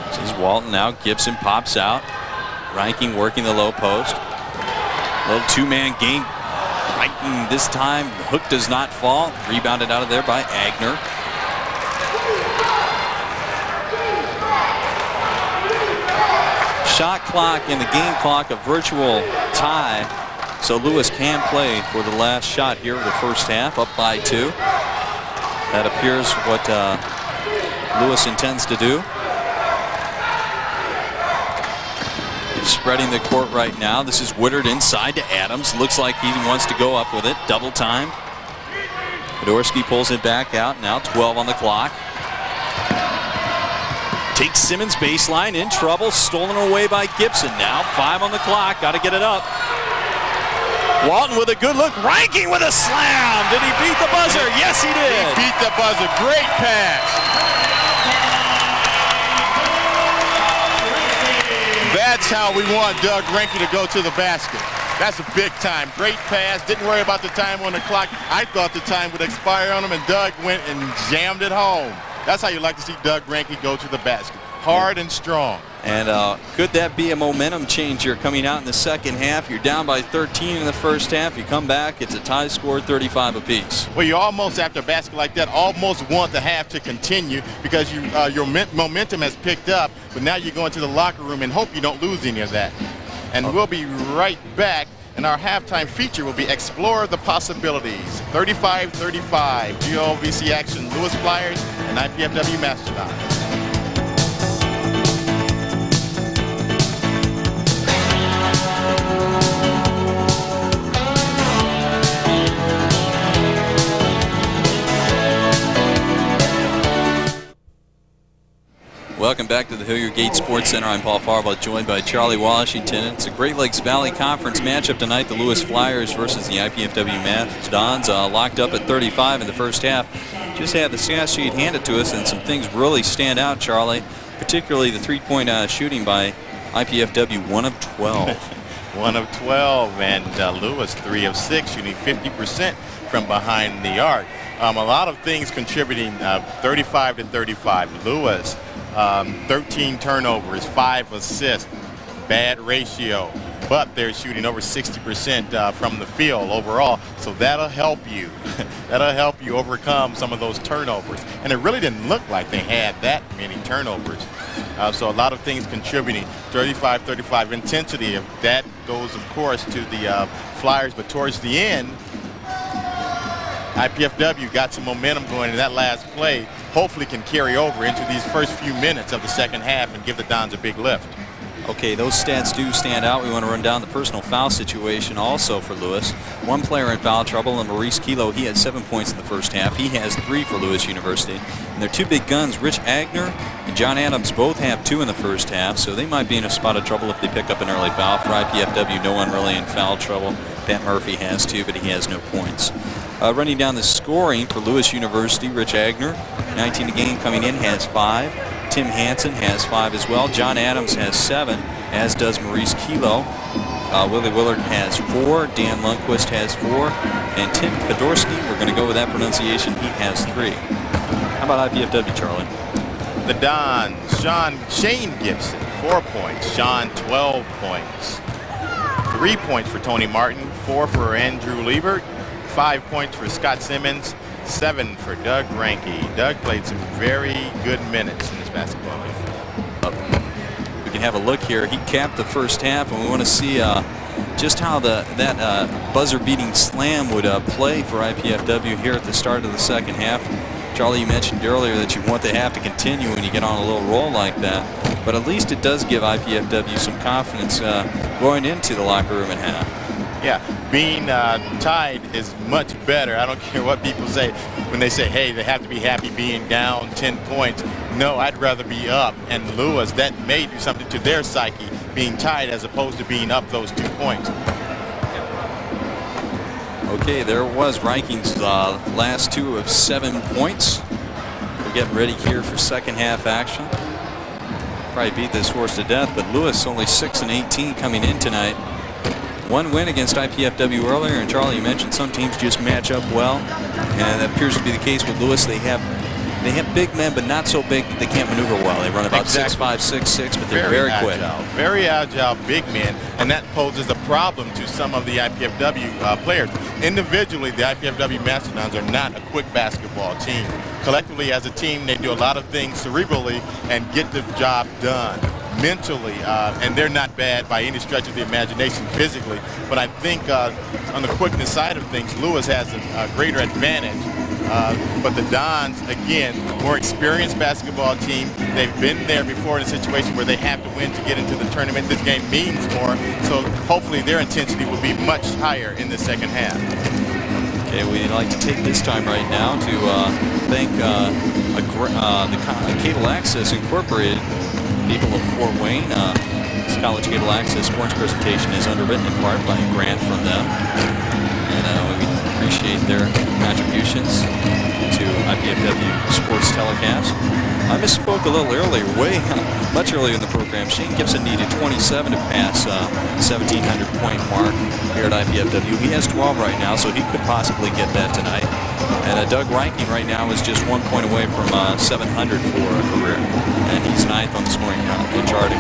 This is Walton now. Gibson pops out. Rankin working the low post. Little 2-man game. Rankin this time. The hook does not fall. Rebounded out of there by Agner. Shot clock and the game clock a virtual tie. So Lewis can play for the last shot here of the first half, up by 2. That appears what Lewis intends to do. Spreading the court right now. This is Woodard inside to Adams. Looks like he wants to go up with it. Double time. Fedorsky pulls it back out. Now 12 on the clock. Takes Simmons baseline, in trouble. Stolen away by Gibson. Now 5 on the clock. Got to get it up. Walton with a good look. Rankin with a slam. Did he beat the buzzer? Yes, he did. He beat the buzzer. Great pass. That's how we want Doug Rankin to go to the basket. That's a big time. Great pass. Didn't worry about the time on the clock. I thought the time would expire on him, and Doug went and jammed it home. That's how you like to see Doug Rankin go to the basket. Hard and strong. And could that be a momentum changer coming out in the second half? You're down by 13 in the first half. You come back, it's a tie score, 35 apiece. Well, you almost, after a basket like that, almost want the half to continue because your momentum has picked up, but now you go into the locker room and hope you don't lose any of that. And we'll be right back, and our halftime feature will be Explore the Possibilities. 35-35, GOVC action, Lewis Flyers and IPFW Mastodons. Welcome back to the Hilliard Gate Sports Center. I'm Paul Farbaugh, joined by Charlie Washington. It's a Great Lakes Valley Conference matchup tonight. The Lewis Flyers versus the IPFW Mastodons, locked up at 35 in the first half. Just had the stat sheet handed to us, and some things really stand out, Charlie. Particularly the 3-point shooting by IPFW, 1 of 12. 1 of 12, and Lewis 3 of 6, shooting 50% from behind the arc. A lot of things contributing, 35 to 35. Lewis, 13 turnovers, 5 assists, bad ratio, but they're shooting over 60% from the field overall, so that'll help you. That'll help you overcome some of those turnovers. And it really didn't look like they had that many turnovers. So a lot of things contributing. 35-35 intensity. If that goes, of course, to the Flyers, but towards the end, IPFW got some momentum going in that last play. Hopefully can carry over into these first few minutes of the second half and give the Dons a big lift. Okay, those stats do stand out. We want to run down the personal foul situation also for Lewis. One player in foul trouble, and Maurice Kilo, he had 7 points in the first half. He has 3 for Lewis University. And their two big guns, Rich Agner and John Adams, both have 2 in the first half, so they might be in a spot of trouble if they pick up an early foul. For IPFW, no one really in foul trouble. Pat Murphy has 2, but he has no points. Running down the scoring for Lewis University, Rich Agner, 19 a game coming in, has 5. Tim Hansen has 5 as well. John Adams has 7, as does Maurice Kilo. Willie Willard has 4. Dan Lundquist has 4. And Tim Fedorsky, we're going to go with that pronunciation, he has 3. How about IPFW, Charlie? The Dons, Shane Gibson, 4 points. Sean, 12 points. 3 points for Tony Martin, 4 for Andrew Liebert, 5 points for Scott Simmons, 7 for Doug Ranke. Doug played some very good minutes in this basketball game. We can have a look here. He capped the first half, and we want to see just how that buzzer-beating slam would play for IPFW here at the start of the second half. Charlie, you mentioned earlier that you want the half to continue when you get on a little roll like that, but at least it does give IPFW some confidence going into the locker room at half. Yeah, being tied is much better. I don't care what people say when they say, hey, they have to be happy being down 10 points. No, I'd rather be up. And Lewis, that may do something to their psyche, being tied as opposed to being up those 2 points. Okay, there was Ranking's last 2 of 7 points. We're getting ready here for second half action. Probably beat this horse to death, but Lewis only 6 and 18 coming in tonight. 1 win against IPFW earlier, and Charlie, you mentioned some teams just match up well, and that appears to be the case with Lewis. They have big men, but not so big that they can't maneuver well. They run about 6'5", 6'6", but they're very quick. Very agile, big men, and that poses a problem to some of the IPFW players. Individually, the IPFW Mastodons are not a quick basketball team. Collectively, as a team, they do a lot of things cerebrally and get the job done mentally, and they're not bad by any stretch of the imagination physically. But I think on the quickness side of things, Lewis has a greater advantage. But the Dons, again, more experienced basketball team. They've been there before in a situation where they have to win to get into the tournament. This game means more, so hopefully their intensity will be much higher in the second half. Okay, we'd like to take this time right now to thank the Cable Access Incorporated people of Fort Wayne. This College Cable Access sports presentation is underwritten in part by a grant from them, and we appreciate their contributions to IPFW sports telecast. I misspoke a little earlier, much earlier in the program. Shane Gibson needed 27 to pass 1,700 point mark here at IPFW. He has 12 right now, so he could possibly get that tonight. And Doug Ranking right now is just 1 point away from 700 for a career, and he's 9th on the scoring chart.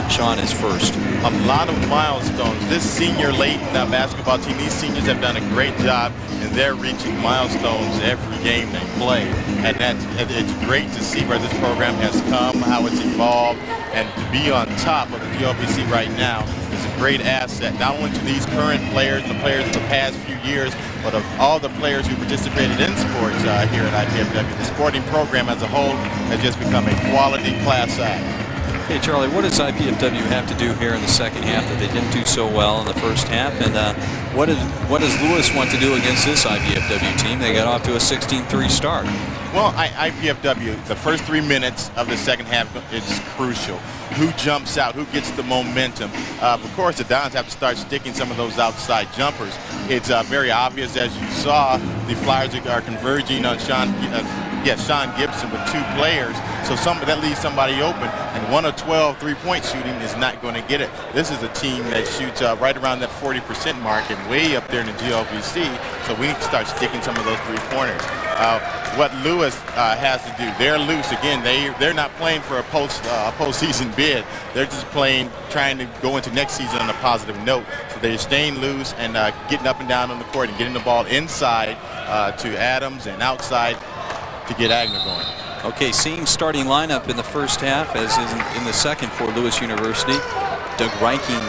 Sean is 1st. A lot of milestones. This senior late basketball team, these seniors have done a great job, and they're reaching milestones every game they play. And it's great to see where this program has come, how it's evolved, and to be on top of the GLBC right now is a great asset, not only to these current players, the players of the past few years, but of all the players who participated in sports here at IPFW. The sporting program as a whole has just become a quality class act. Hey, Charlie, what does IPFW have to do here in the second half that they didn't do so well in the first half? And what does Lewis want to do against this IPFW team? They got off to a 16-3 start. Well, IPFW, the first 3 minutes of the second half is crucial. Who jumps out? Who gets the momentum? Of course, the Dons have to start sticking some of those outside jumpers. It's very obvious, as you saw, the Flyers are converging on yes, Sean Gibson with 2 players. So that leaves somebody open, and 1 of 12 3-point shooting is not going to get it. This is a team that shoots right around that 40% mark and way up there in the GLVC. So we need to start sticking some of those 3-pointers. What Lewis has to do, they're loose again. They're not playing for a postseason bid. They're just trying to go into next season on a positive note. So they're staying loose and getting up and down on the court and getting the ball inside to Adams and outside to get Agner going. Okay, same starting lineup in the first half as is in the second for Lewis University. Doug Reiking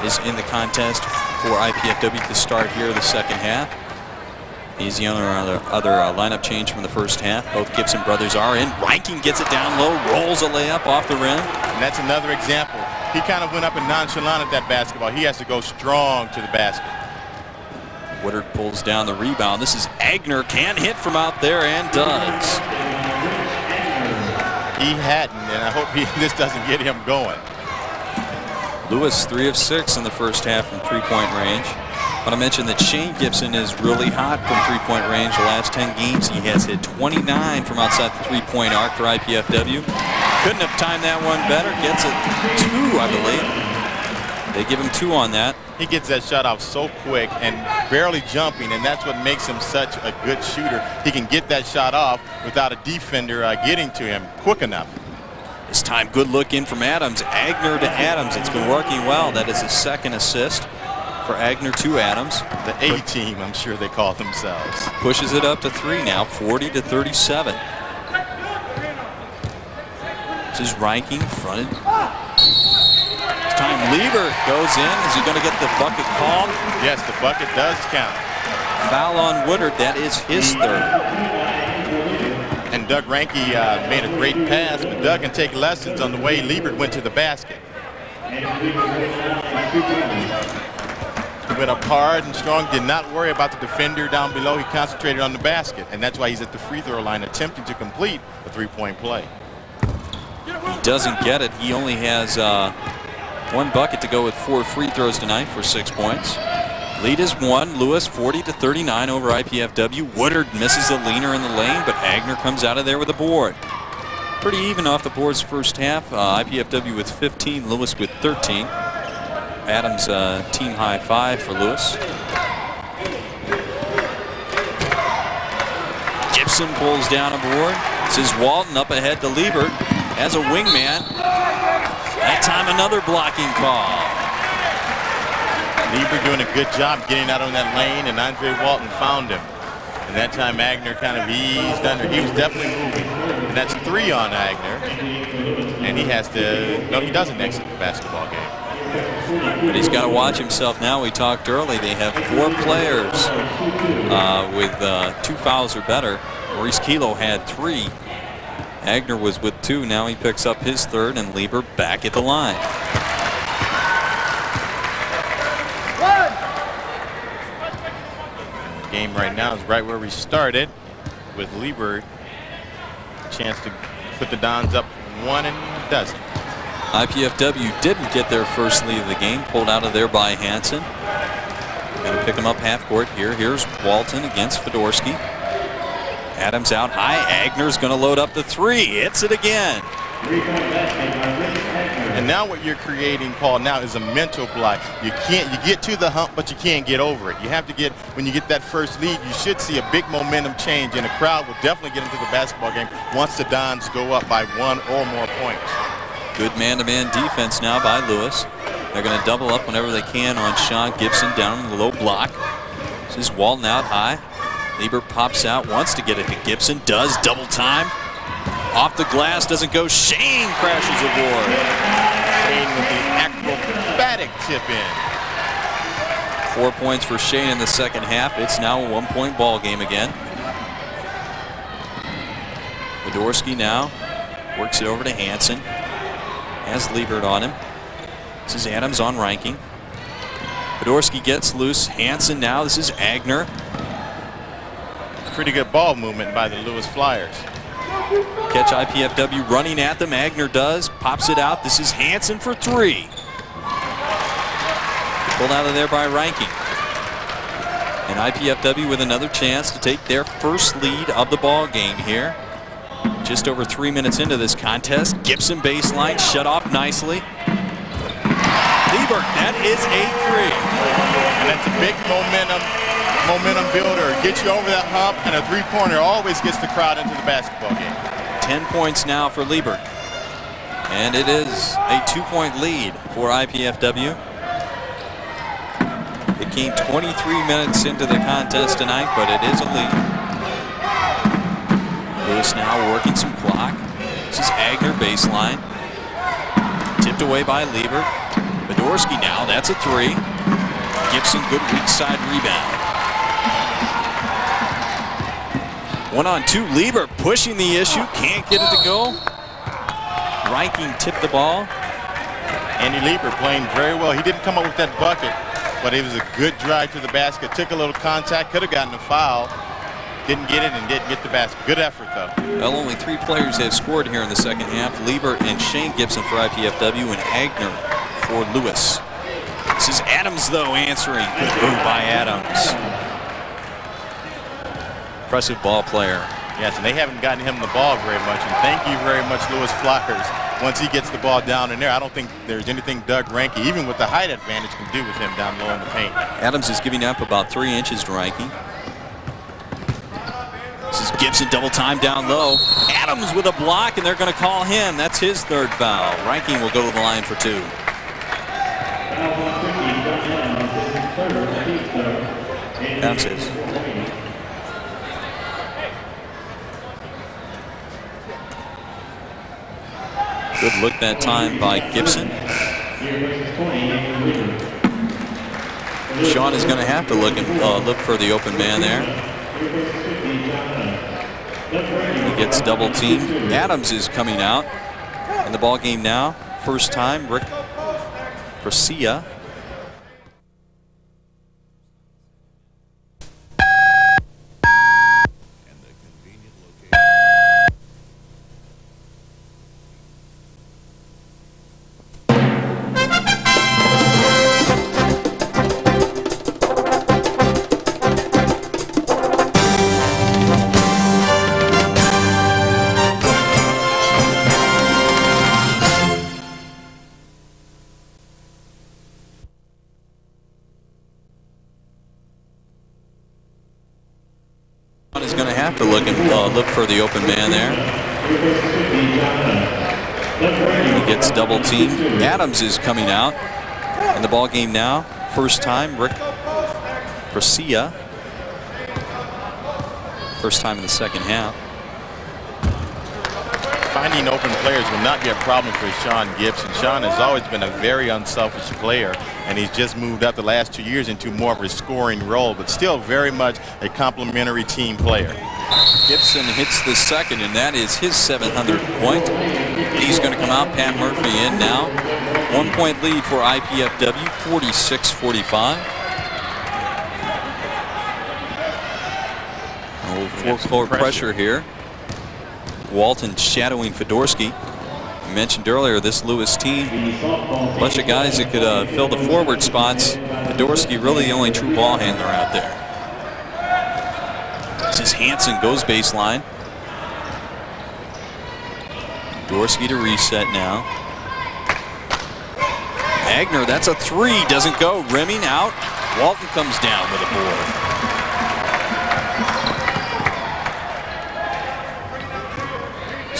is in the contest for IPFW to start here the second half. He's the other lineup change from the first half. Both Gibson brothers are in. Reiking gets it down low, rolls a layup off the rim. And that's another example. He kind of went up and nonchalant at that basketball. He has to go strong to the basket. Woodard pulls down the rebound. This is Agner, can hit from out there and does. He hadn't, and I hope this doesn't get him going. Lewis 3 of 6 in the first half from 3-point range. I want to mention that Shane Gibson is really hot from 3-point range. The last 10 games he has hit 29 from outside the 3-point arc for IPFW. Couldn't have timed that one better. Gets it 2, I believe. They give him 2 on that. He gets that shot off so quick and barely jumping, and that's what makes him such a good shooter. He can get that shot off without a defender getting to him quick enough. This time, good look in from Adams. Agner to Adams. It's been working well. That is his second assist for Agner to Adams. The A-team, I'm sure they call themselves. Pushes it up to 3 now, 40-37. This is Reiking fronted. This time Lieber goes in. Is he going to get the bucket called? Yes, the bucket does count. Foul on Woodard. That is his third. And Doug Ranke made a great pass, but Doug can take lessons on the way Liebert went to the basket. He went up hard and strong, did not worry about the defender down below. He concentrated on the basket, and that's why he's at the free throw line attempting to complete a 3-point play. He doesn't get it. He only has 1 bucket to go with 4 free throws tonight for 6 points. Lead is 1. Lewis 40-39 over IPFW. Woodard misses the leaner in the lane, but Agner comes out of there with a board. Pretty even off the boards first half. IPFW with 15, Lewis with 13. Adams team high 5 for Lewis. Gibson pulls down a board. This is Walton up ahead to Liebert as a wingman. That time another blocking call. Lieber doing a good job getting out on that lane, and Andre Walton found him. And that time Agner kind of eased under. He was definitely moving. And that's 3 on Agner. And he has to, no, he doesn't exit the basketball game. But he's got to watch himself now. We talked early. They have 4 players with 2 fouls or better. Maurice Kilo had 3. Agner was with 2. Now he picks up his third, and Lieber back at the line. The game right now is right where we started, with Lieber a chance to put the Dons up 1 and doesn't. IPFW didn't get their first lead of the game, pulled out of there by Hansen. Going to pick him up half court here. Here's Walton against Fedorsky. Adams out high. Agner's going to load up the 3. Hits it again. And now what you're creating, Paul, now is a mental block. You get to the hump, but you can't get over it. You have to get, when you get that first lead, you should see a big momentum change, and the crowd will definitely get into the basketball game once the Dons go up by 1 or more points. Good man-to-man defense now by Lewis. They're going to double up whenever they can on Sean Gibson down in the low block. This is Walton out high. Lieber pops out, wants to get it to Gibson, does double time. Off the glass, doesn't go. Shane crashes aboard. Shane with the acrobatic tip in. 4 points for Shane in the second half. It's now a 1-point ball game again. Fedorsky now works it over to Hansen. Has Liebert on him. This is Adams on Reiking. Fedorsky gets loose. Hansen now. This is Agner. Pretty good ball movement by the Lewis Flyers. Catch IPFW running at them. Agner does. Pops it out. This is Hansen for 3. Pulled out of there by Reiking. And IPFW with another chance to take their first lead of the ball game here. Just over 3 minutes into this contest. Gibson baseline, shut off nicely. Liebert, that is a 3. And that's a big momentum builder. Get you over that hump, and a three-pointer always gets the crowd into the basketball game. 10 points now for Liebert. And it is a 2-point lead for IPFW. It came 23 minutes into the contest tonight, but it is a lead. Lewis now working some clock. This is Agner baseline. Tipped away by Liebert. Fedorsky now, that's a 3. Gibson, good weak side rebound. 1-on-2, Liebert pushing the issue, can't get it to go. Reiking tipped the ball. Andy Liebert playing very well. He didn't come up with that bucket, but it was a good drive to the basket. Took a little contact, could have gotten a foul. Didn't get it and didn't get the basket. Good effort, though. Well, only 3 players have scored here in the second half. Liebert and Shane Gibson for IPFW and Agner for Lewis. This is Adams, though, answering. Good move by Adams. Impressive ball player. Yes, and they haven't gotten him the ball very much. And thank you very much, Lewis Flyers. Once he gets the ball down in there, I don't think there's anything Doug Ranke, even with the height advantage, can do with him down low in the paint. Adams is giving up about 3 inches to Ranke. This is Gibson double time down low. Adams with a block, and they're going to call him. That's his 3rd foul. Ranking will go to the line for 2. Adams is. Good look that time by Gibson. Sean is going to have to look for the open man there. He gets double teamed. Adams is coming out in the ball game now. First time, Rick Garcia. Is going to have to look for the open man there. He gets double teamed. Adams is coming out in the ball game now. First time, Rick Garcia. First time in the second half. Finding open players will not be a problem for Sean Gibson. Sean has always been a very unselfish player, and he's just moved up the last 2 years into more of a scoring role, but still very much a complementary team player. Gibson hits the second, and that is his 700th point. He's going to come out. Pat Murphy in now. 1-point lead for IPFW, 46-45. Full court pressure here. Walton shadowing Fedorsky. I mentioned earlier this Lewis team, a bunch of guys that could fill the forward spots. Fedorsky really the only true ball handler out there. This is Hansen, goes baseline. Fedorsky to reset now. Agner, that's a 3, doesn't go. Rimming out. Walton comes down with a board.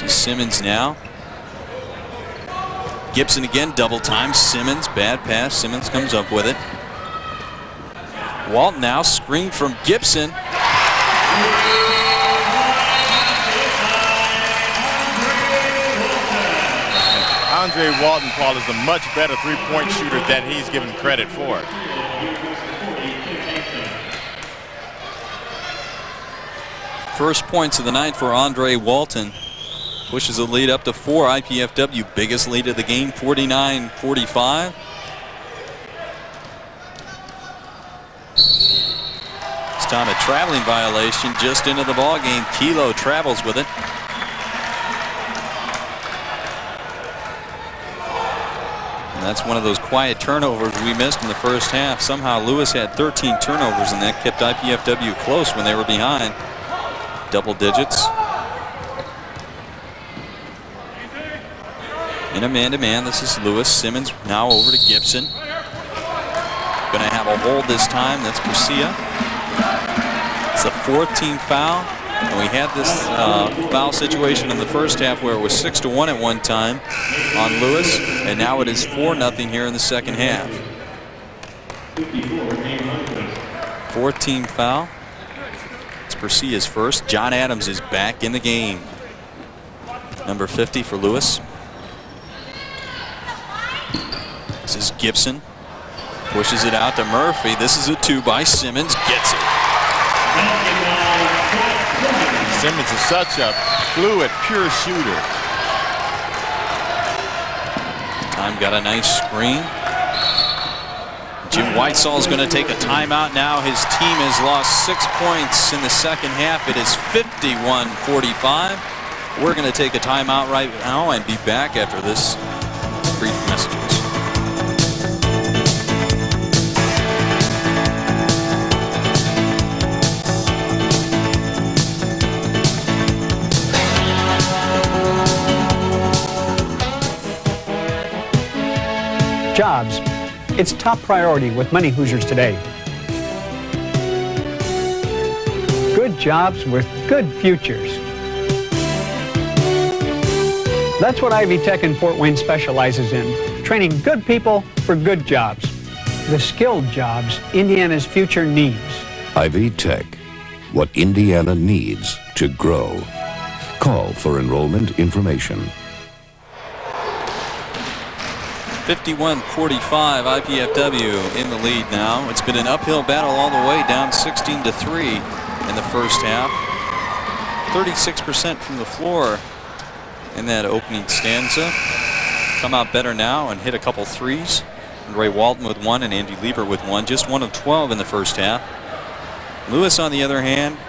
Simmons now. Gibson again, double time. Simmons, bad pass. Simmons comes up with it. Walton now, screen from Gibson. Andre Walton, Paul, is a much better three-point shooter than he's given credit for. First points of the night for Andre Walton. Pushes the lead up to 4. IPFW, biggest lead of the game, 49-45. This time a traveling violation just into the ball game. Kilo travels with it. And that's one of those quiet turnovers we missed in the first half. Somehow Lewis had 13 turnovers, and that kept IPFW close when they were behind. Double digits. In a man-to-man, this is Lewis. Simmons now over to Gibson. Going to have a hold this time. That's Garcia. It's the 4th team foul. And we had this foul situation in the first half where it was 6-1 at one time on Lewis, and now it is 4-0 here in the second half. 4th team foul. It's Garcia's first. John Adams is back in the game. Number 50 for Lewis. This is Gibson. Pushes it out to Murphy. This is a 2 by Simmons. Gets it. Simmons is such a fluid, pure shooter. Time got a nice screen. Jim Whitesall is going to take a timeout now. His team has lost 6 points in the second half. It is 51-45. We're going to take a timeout right now and be back after this brief messages. Jobs. It's top priority with many Hoosiers today. Good jobs with good futures. That's what Ivy Tech in Fort Wayne specializes in, training good people for good jobs. The skilled jobs Indiana's future needs. Ivy Tech, what Indiana needs to grow. Call for enrollment information. 51-45, IPFW in the lead now. It's been an uphill battle all the way, down 16-3 in the first half. 36% from the floor in that opening stanza. Come out better now and hit a couple threes. And Ray Walton with 1 and Andy Lieber with 1. Just 1 of 12 in the first half. Lewis, on the other hand,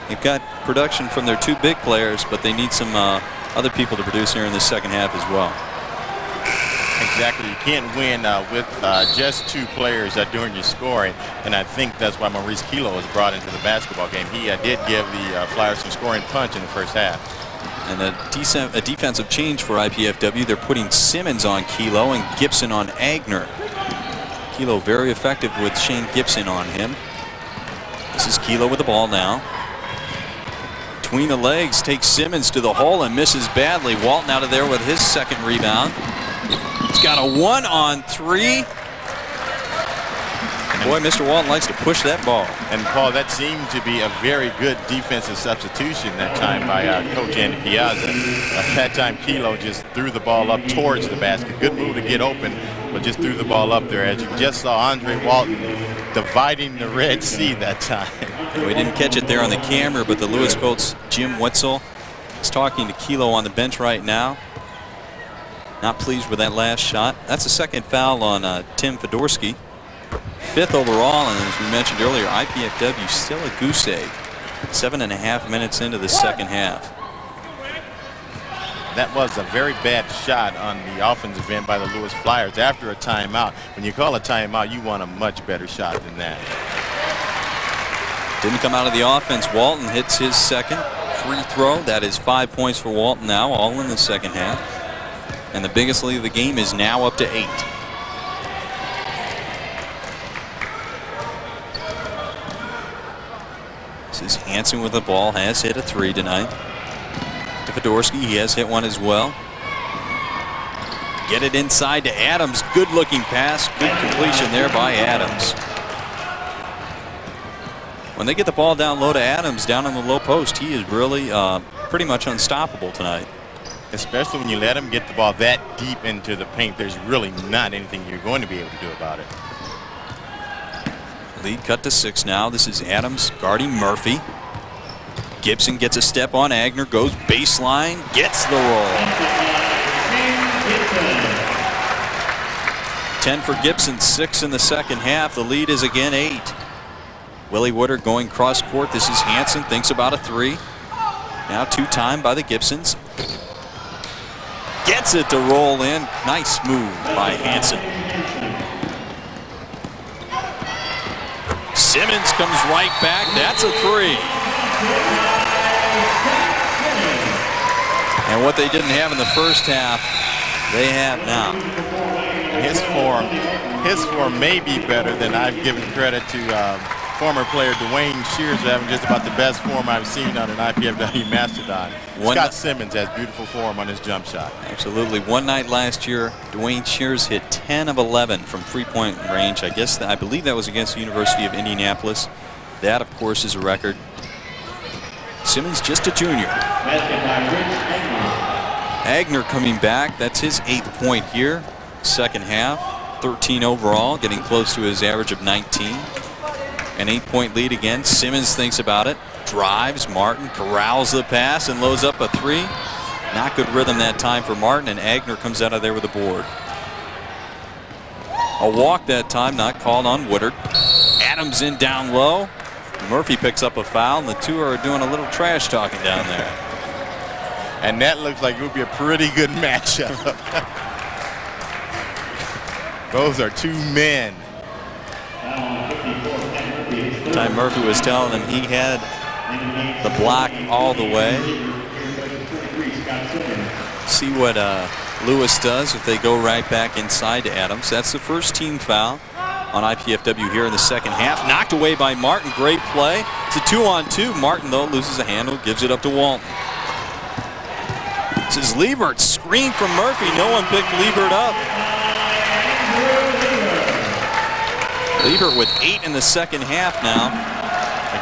they've got production from their 2 big players, but they need some other people to produce here in the second half as well. Exactly. You can't win with just 2 players doing your scoring, and I think that's why Maurice Kilo was brought into the basketball game. He did give the Flyers some scoring punch in the first half. And a defensive change for IPFW. They're putting Simmons on Kilo and Gibson on Agner. Kilo very effective with Shane Gibson on him. This is Kilo with the ball now. Between the legs, takes Simmons to the hole and misses badly. Walton out of there with his second rebound. He's got a 1-on-3. Boy, Mr. Walton likes to push that ball. And Paul, that seemed to be a very good defensive substitution that time by Coach Andy Piazza. At that time, Kilo just threw the ball up towards the basket. Good move to get open, but just threw the ball up there. As you just saw Andre Walton dividing the Red Sea that time. We didn't catch it there on the camera, but the Lewis coach, Jim Wetzel, is talking to Kilo on the bench right now. Not pleased with that last shot. That's the second foul on Tim Fedorsky. 5th overall, and as we mentioned earlier, IPFW still a goose egg. 7.5 minutes into the second half. That was a very bad shot on the offensive end by the Lewis Flyers after a timeout. When you call a timeout, you want a much better shot than that. Didn't come out of the offense. Walton hits his second free throw. That is 5 points for Walton now, all in the second half. And the biggest lead of the game is now up to 8. This is Hansen with the ball, has hit a 3 tonight. To Fedorsky, he has hit 1 as well. Get it inside to Adams. Good looking pass, good completion there by Adams. When they get the ball down low to Adams, down on the low post, he is really pretty much unstoppable tonight. Especially when you let him get the ball that deep into the paint, there's really not anything you're going to be able to do about it. Lead cut to 6 now. This is Adams guarding Murphy. Gibson gets a step on Agner, goes baseline, gets the roll. 10 for Gibson, 6 in the second half. The lead is again 8. Willie Woodard going cross court. This is Hansen, thinks about a 3. Now 2-time by the Gibsons. Gets it to roll in. Nice move by Hansen. Simmons comes right back. That's a 3. And what they didn't have in the first half They have now. His form may be better than I've given credit to former player Dwayne Shears having just about the best form I've seen on an IPFW Mastodon. Scott Simmons has beautiful form on his jump shot. Absolutely. One night last year, Dwayne Shears hit 10 of 11 from three-point range. I believe that was against the University of Indianapolis. That, of course, is a record. Simmons just a junior. Agner coming back. That's his 8th point here. Second half, 13 overall, getting close to his average of 19. An 8-point lead again. Simmons thinks about it. Drives. Martin corrals the pass and loads up a 3. Not good rhythm that time for Martin, and Agner comes out of there with a board. A walk that time, not called on Woodard. Adams in down low. Murphy picks up a foul, and the two are doing a little trash talking down there. And that looks like it would be a pretty good matchup. Those are two men. Time Murphy was telling him he had the block all the way. See what Lewis does if they go right back inside to Adams. That's the first team foul on IPFW here in the second half. Knocked away by Martin. Great play. It's a 2-on-2. Martin, though, loses a handle, gives it up to Walton. This is Liebert. Screen from Murphy. No one picked Liebert up. Liebert with 8 in the second half now.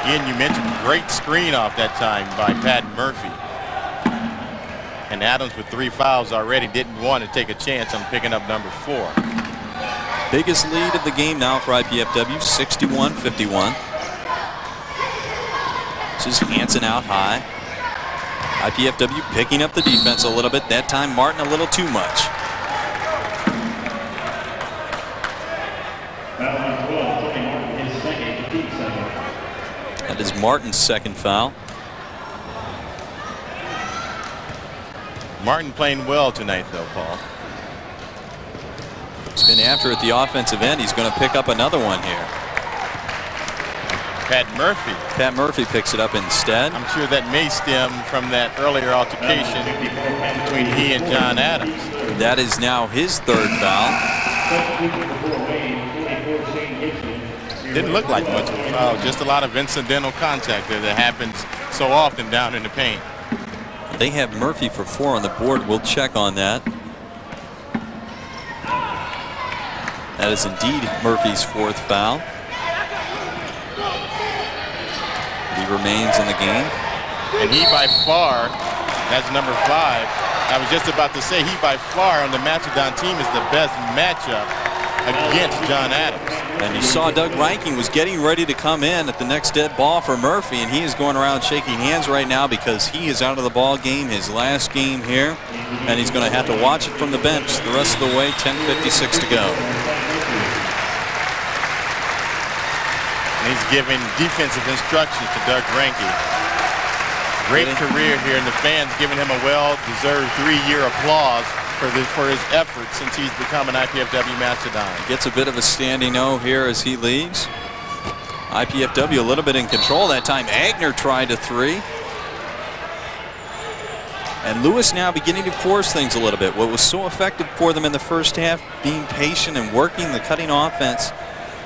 Again, you mentioned great screen off that time by Pat Murphy. And Adams with 3 fouls already didn't want to take a chance on picking up number 4. Biggest lead of the game now for IPFW, 61-51. This is Hansen out high. IPFW picking up the defense a little bit. That time Martin a little too much. That is Martin's second foul. Martin playing well tonight, though, Paul. He's been after at the offensive end. He's going to pick up another one here. Pat Murphy. Pat Murphy picks it up instead. I'm sure that may stem from that earlier altercation between he and John Adams. That is now his third foul. Didn't look like much of a foul, just a lot of incidental contact there that happens so often down in the paint. They have Murphy for 4 on the board. We'll check on that. That is indeed Murphy's 4th foul. He remains in the game. And he by far, that's number 5. I was just about to say he by far on the Mastodon team is the best matchup against John Adams. And you saw Doug Ranking was getting ready to come in at the next dead ball for Murphy, and he is going around shaking hands right now because he is out of the ball game, his last game here, and he's going to have to watch it from the bench the rest of the way. 10:56 to go. And he's giving defensive instructions to Doug Ranking. Great career here, and the fans giving him a well-deserved 3-year applause for his efforts since he's become an IPFW Mastodon. Gets a bit of a standing O here as he leaves. IPFW a little bit in control that time. Agner tried a 3. And Lewis now beginning to force things a little bit. What was so effective for them in the first half, being patient and working the cutting offense,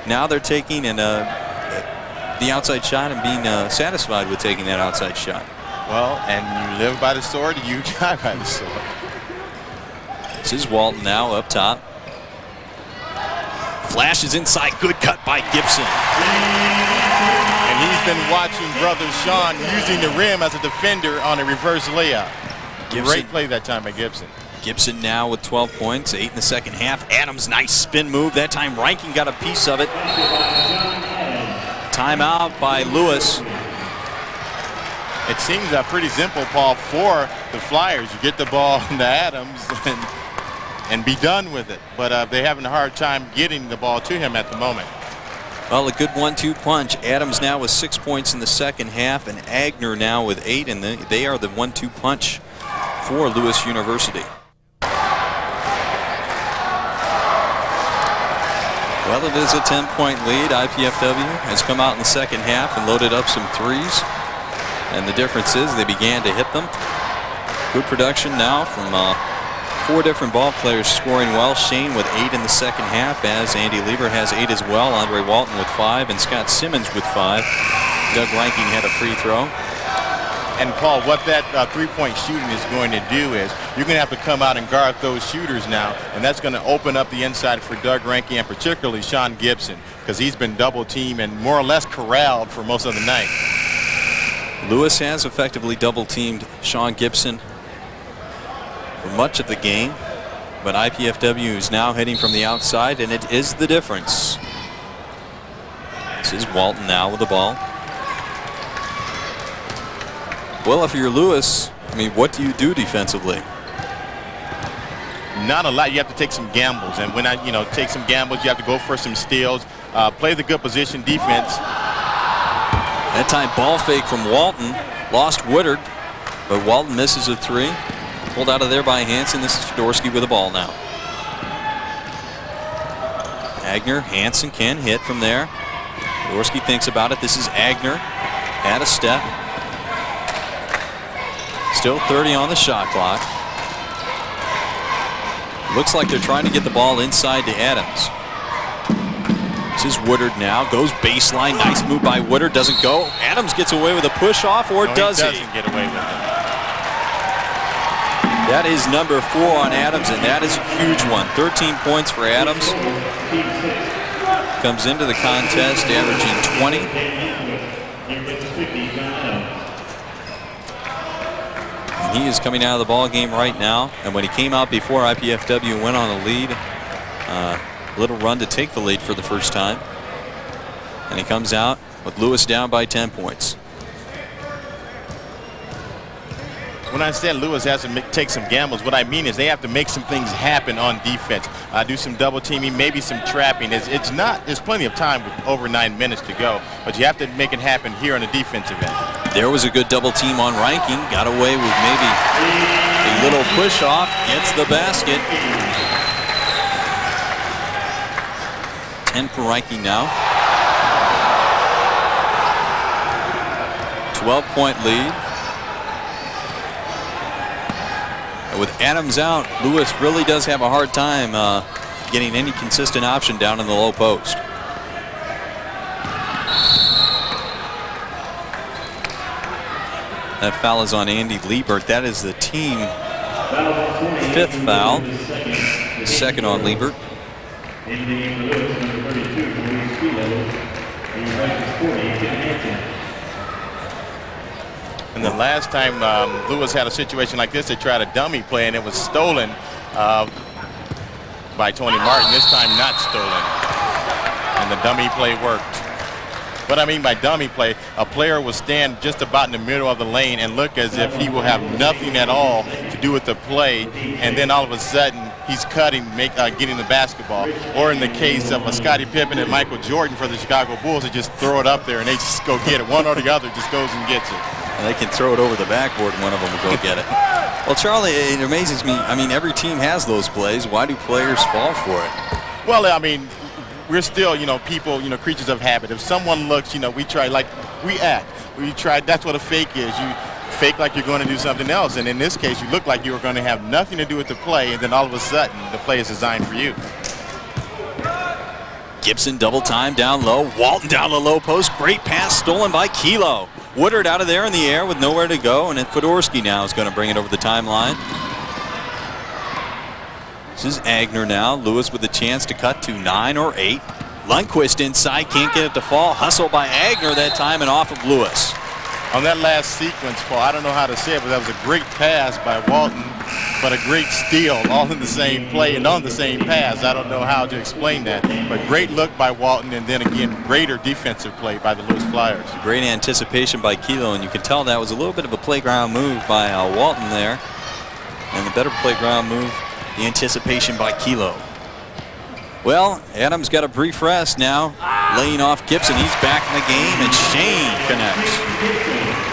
now they're taking the outside shot and being satisfied with taking that outside shot. Well, and you live by the sword, you die by the sword. This is Walton now up top. Flashes inside. Good cut by Gibson. And he's been watching brother Sean using the rim as a defender on a reverse layup. Gibson. Great play that time by Gibson. Gibson now with 12 points, 8 in the second half. Adams, nice spin move. That time Ranking got a piece of it. Timeout by Lewis. It seems pretty simple, Paul, for the Flyers. You get the ball to Adams and be done with it. But they're having a hard time getting the ball to him at the moment. Well, a good 1-2 punch. Adams now with 6 points in the second half, and Agner now with 8, and they are the 1-2 punch for Lewis University. Well, it is a 10-point lead. IPFW has come out in the second half and loaded up some 3s. And the difference is they began to hit them. Good production now from 4 different ball players scoring well. Shane with 8 in the second half, as Andy Lieber has 8 as well. Andre Walton with 5, and Scott Simmons with 5. Doug Ranking had a free throw. And Paul, what that three-point shooting is going to do is you're going to have to come out and guard those shooters now, and that's going to open up the inside for Doug Ranking and particularly Sean Gibson, because he's been double-teamed and more or less corralled for most of the night. Lewis has effectively double-teamed Sean Gibson for much of the game, but IPFW is now hitting from the outside, and it is the difference. This is Walton now with the ball. Well, if you're Lewis, I mean, what do you do defensively? Not a lot. You have to take some gambles, and when I, take some gambles, you have to go for some steals, play the good position defense. That time, ball fake from Walton, lost Woodard, but Walton misses a 3. Pulled out of there by Hansen. This is Fedorsky with the ball now. Agner, Hansen can hit from there. Fedorsky thinks about it. This is Agner, at a step. Still 30 on the shot clock. Looks like they're trying to get the ball inside to Adams. This is Woodard now. Goes baseline. Nice move by Woodard. Doesn't go. Adams gets away with a push off, or does he? Doesn't get away with it. That is number 4 on Adams, and that is a huge one. 13 points for Adams. Comes into the contest averaging 20. He is coming out of the ball game right now, and when he came out before, IPFW went on a lead, little run to take the lead for the first time, and he comes out with Lewis down by 10 points. When I said Lewis has to take some gambles, what I mean is they have to make some things happen on defense. Do some double teaming, maybe some trapping. There's plenty of time with over 9 minutes to go, but you have to make it happen here on the defensive end. There was a good double team on Ranking. Got away with maybe a little push off. Gets the basket. 10 for Ranking now. 12-point lead. And with Adams out, Lewis really does have a hard time getting any consistent option down in the low post. That foul is on Andy Liebert. That is the team 5th foul. 2nd on Liebert. And the last time Lewis had a situation like this, they tried a dummy play, and it was stolen by Tony Martin. This time not stolen. And the dummy play worked. What I mean by dummy play, a player will stand just about in the middle of the lane and look as if he will have nothing at all to do with the play, and then all of a sudden he's cutting, getting the basketball. Or in the case of Scottie Pippen and Michael Jordan for the Chicago Bulls, they just throw it up there and they just go get it. One or the other just goes and gets it. And they can throw it over the backboard and one of them will go get it. Well, Charlie, it amazes me. I mean, every team has those plays. Why do players fall for it? Well, I mean, we're still, people, creatures of habit. If someone looks, we try, we act. We try, that's what a fake is. You fake like you're going to do something else. And in this case, you look like you were going to have nothing to do with the play, and then all of a sudden, the play is designed for you. Gibson double time down low. Walton down the low post. Great pass stolen by Kilo. Woodard out of there in the air with nowhere to go, and then Fedorsky now is going to bring it over the timeline. This is Agner now. Lewis with a chance to cut to 9 or 8. Lundqvist inside, can't get it to fall. Hustle by Agner that time and off of Lewis. On that last sequence, Paul, I don't know how to say it, but that was a great pass by Walton, but a great steal, all in the same play and on the same pass. I don't know how to explain that, but great look by Walton, and then again, greater defensive play by the Lewis Flyers. Great anticipation by Kilo, and you can tell that was a little bit of a playground move by Walton there, and the better playground move, the anticipation by Kilo. Well, Adams got a brief rest now, laying off Gibson. He's back in the game, and Shane connects.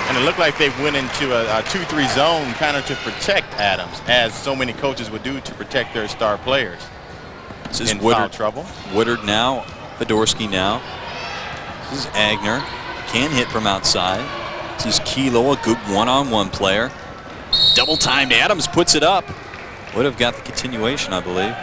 And it looked like they went into a 2-3 zone kind of to protect Adams, as so many coaches would do to protect their star players. This is in Woodard. foul trouble. Woodard now, Fedorsky now. This is Agner, can hit from outside. This is Kilo, a good one-on-one player. Double timed, Adams puts it up. Would have got the continuation, I believe.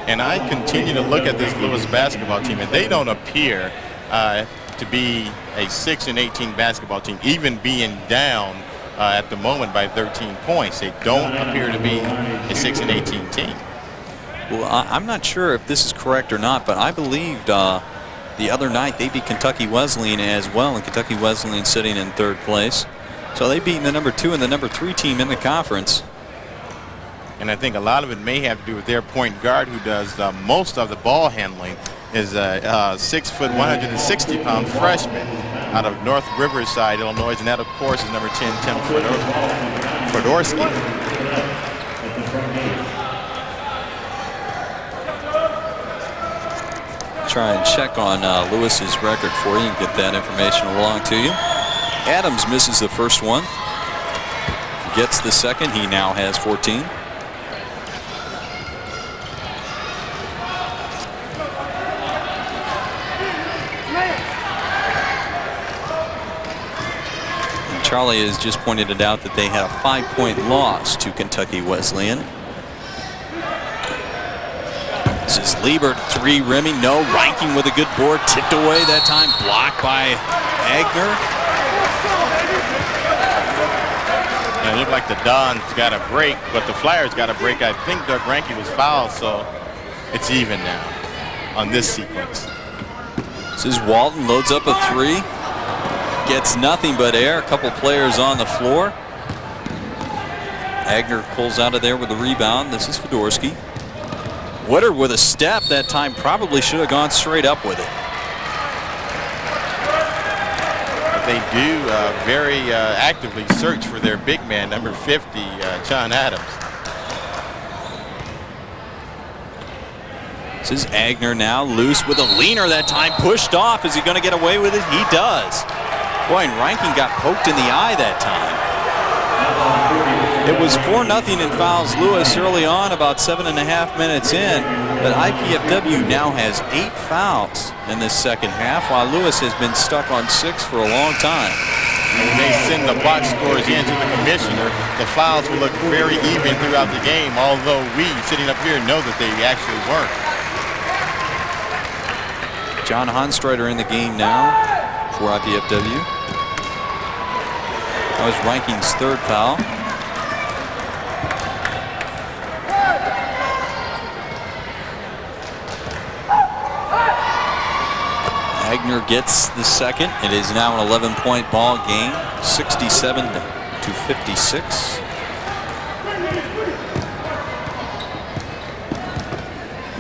And I continue to look at this Lewis basketball team, and they don't appear to be a 6-18 basketball team, even being down at the moment by 13 points. They don't appear to be a 6-18 team. Well, I'm not sure if this is correct or not, but I believed the other night they beat Kentucky Wesleyan as well, and Kentucky Wesleyan sitting in 3rd place. So they beat the number 2 and the number 3 team in the conference. And I think a lot of it may have to do with their point guard, who does most of the ball handling, is a 6 foot, 160-pound freshman out of North Riverside, Illinois, and that, of course, is number 10, Tim Fedorsky. Try and check on Lewis's record for you and get that information along to you. Adams misses the first one. Gets the second. He now has 14. Charlie has just pointed it out that they had a 5-point loss to Kentucky Wesleyan. This is Liebert, 3 rimming, no. Ranking with a good board, tipped away that time, blocked by Agner. And it looked like the Dons got a break, but the Flyers got a break. I think Doug Rankin was fouled, so it's even now on this sequence. This is Walton, loads up a 3. Gets nothing but air. A couple players on the floor. Agner pulls out of there with a rebound. This is Fedorsky. Woodard with a step that time, probably should have gone straight up with it. But they do very actively search for their big man, number 50, John Adams. This is Agner now, loose with a leaner that time, pushed off. Is he going to get away with it? He does. Boy, and Rankin got poked in the eye that time. It was 4-0 in fouls Lewis early on, about 7.5 minutes in, but IPFW now has 8 fouls in this second half, while Lewis has been stuck on 6 for a long time. And when they send the box scores in to the commissioner, the fouls will look very even throughout the game, although we, sitting up here, know that they actually weren't. John Honstreiter in the game now for IPFW. That was Ranking's 3rd foul. Agner gets the second. It is now an 11-point ball game, 67-56.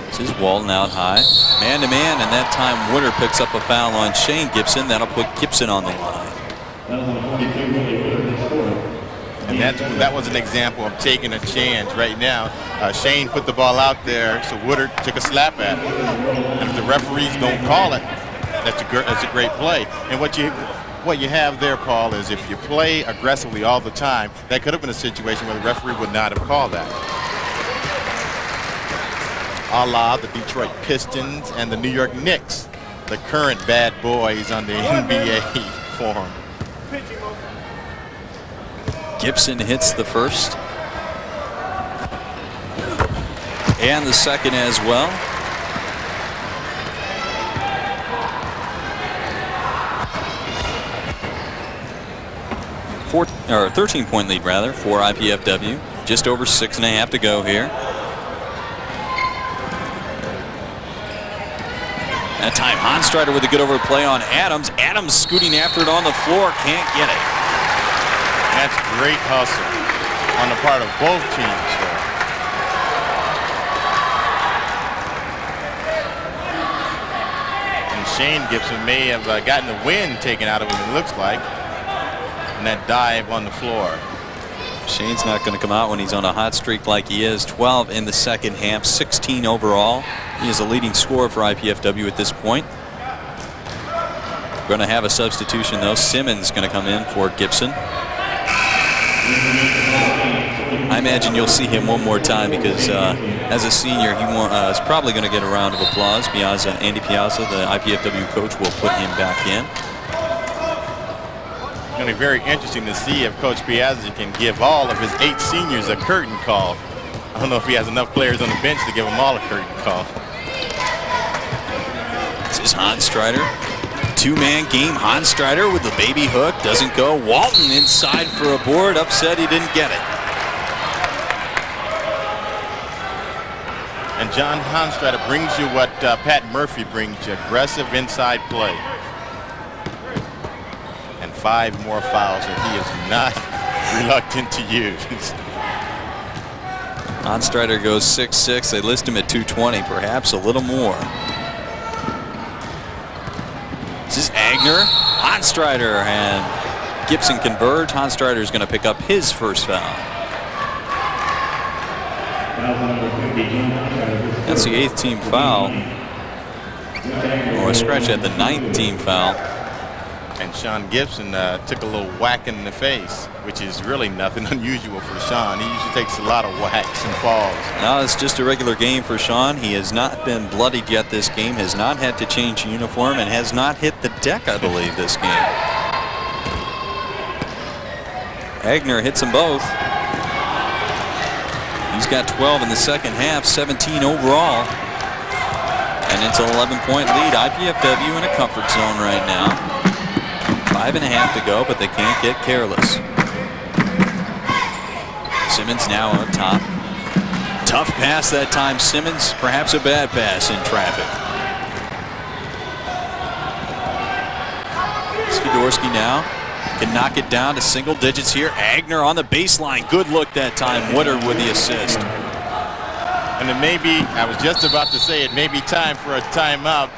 This is Walton out high. Man-to-man, and that time Woodard picks up a foul on Shane Gibson. That'll put Gibson on the line. And that was an example of taking a chance right now. Shane put the ball out there, so Woodard took a slap at it. And if the referees don't call it, that's a great play. And what you have there, Paul, is if you play aggressively all the time, that could have been a situation where the referee would not have called that. A la the Detroit Pistons and the New York Knicks, the current bad boys on the NBA form. Gibson hits the first. And the second as well. 13-point lead rather for IPFW. Just over 6.5 to go here. That time Honstreiter with a good overplay on Adams. Adams scooting after it on the floor, can't get it. That's great hustle on the part of both teams there. And Shane Gibson may have gotten the wind taken out of him, it looks like. And that dive on the floor. Shane's not going to come out when he's on a hot streak like he is. 12 in the second half, 16 overall. He is the leading scorer for IPFW at this point. We're going to have a substitution though. Simmons going to come in for Gibson. I imagine you'll see him one more time because as a senior, he is probably going to get a round of applause. Andy Piazza, the IPFW coach, will put him back in. It's going to be very interesting to see if Coach Piazza can give all of his 8 seniors a curtain call. I don't know if he has enough players on the bench to give them all a curtain call. This is Honstrider. 2-man game. Honstrider with the baby hook. Doesn't go. Walton inside for a board. Upset he didn't get it. And John Honstrider brings you what Pat Murphy brings you, aggressive inside play. And 5 more fouls that he is not reluctant to use. Honstrider goes 6'6". They list him at 220, perhaps a little more. This is Agner. Honstrider and Gibson converge. Honstrider is going to pick up his first foul. That's the 8th team foul. Or a scratch at the 9th team foul. And Sean Gibson took a little whack in the face, which is really nothing unusual for Sean. He usually takes a lot of whacks and falls. No, it's just a regular game for Sean. He has not been bloodied yet this game, has not had to change uniform, and has not hit the deck, I believe, this game. Agner hits them both. He's got 12 in the second half, 17 overall. And it's an 11-point lead. IPFW in a comfort zone right now. 5.5 to go, but they can't get careless. Simmons now on top. Tough pass that time, Simmons. Perhaps a bad pass in traffic. Skidorsky now can knock it down to single digits here. Agner on the baseline. Good look that time. Woodard with the assist. And it may be, I was just about to say, it may be time for a timeout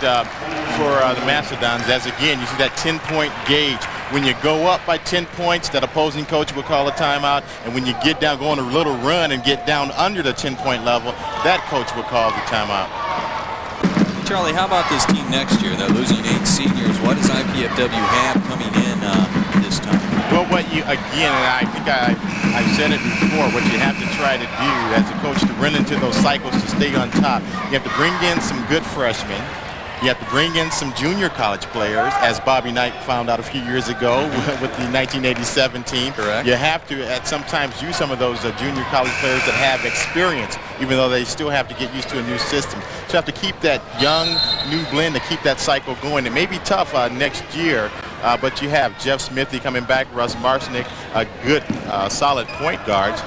for the Mastodons, as again, you see that 10-point gauge. When you go up by 10 points, that opposing coach will call a timeout. And when you get down, go on a little run and get down under the 10-point level, that coach will call the timeout. Charlie, how about this team next year? They're losing 8 seniors. What does IPFW have coming in this time? Well, what you, again, and I think I've said it before, what you have to try to do as a coach to run into those cycles to stay on top, you have to bring in some good freshmen. You have to bring in some junior college players, as Bobby Knight found out a few years ago with the 1987 team. Correct. You have to at sometimes use some of those junior college players that have experience, even though they still have to get used to a new system. So you have to keep that young, new blend to keep that cycle going. It may be tough next year, but you have Jeff Smithy coming back, Russ Marcinek, a good, solid point guards,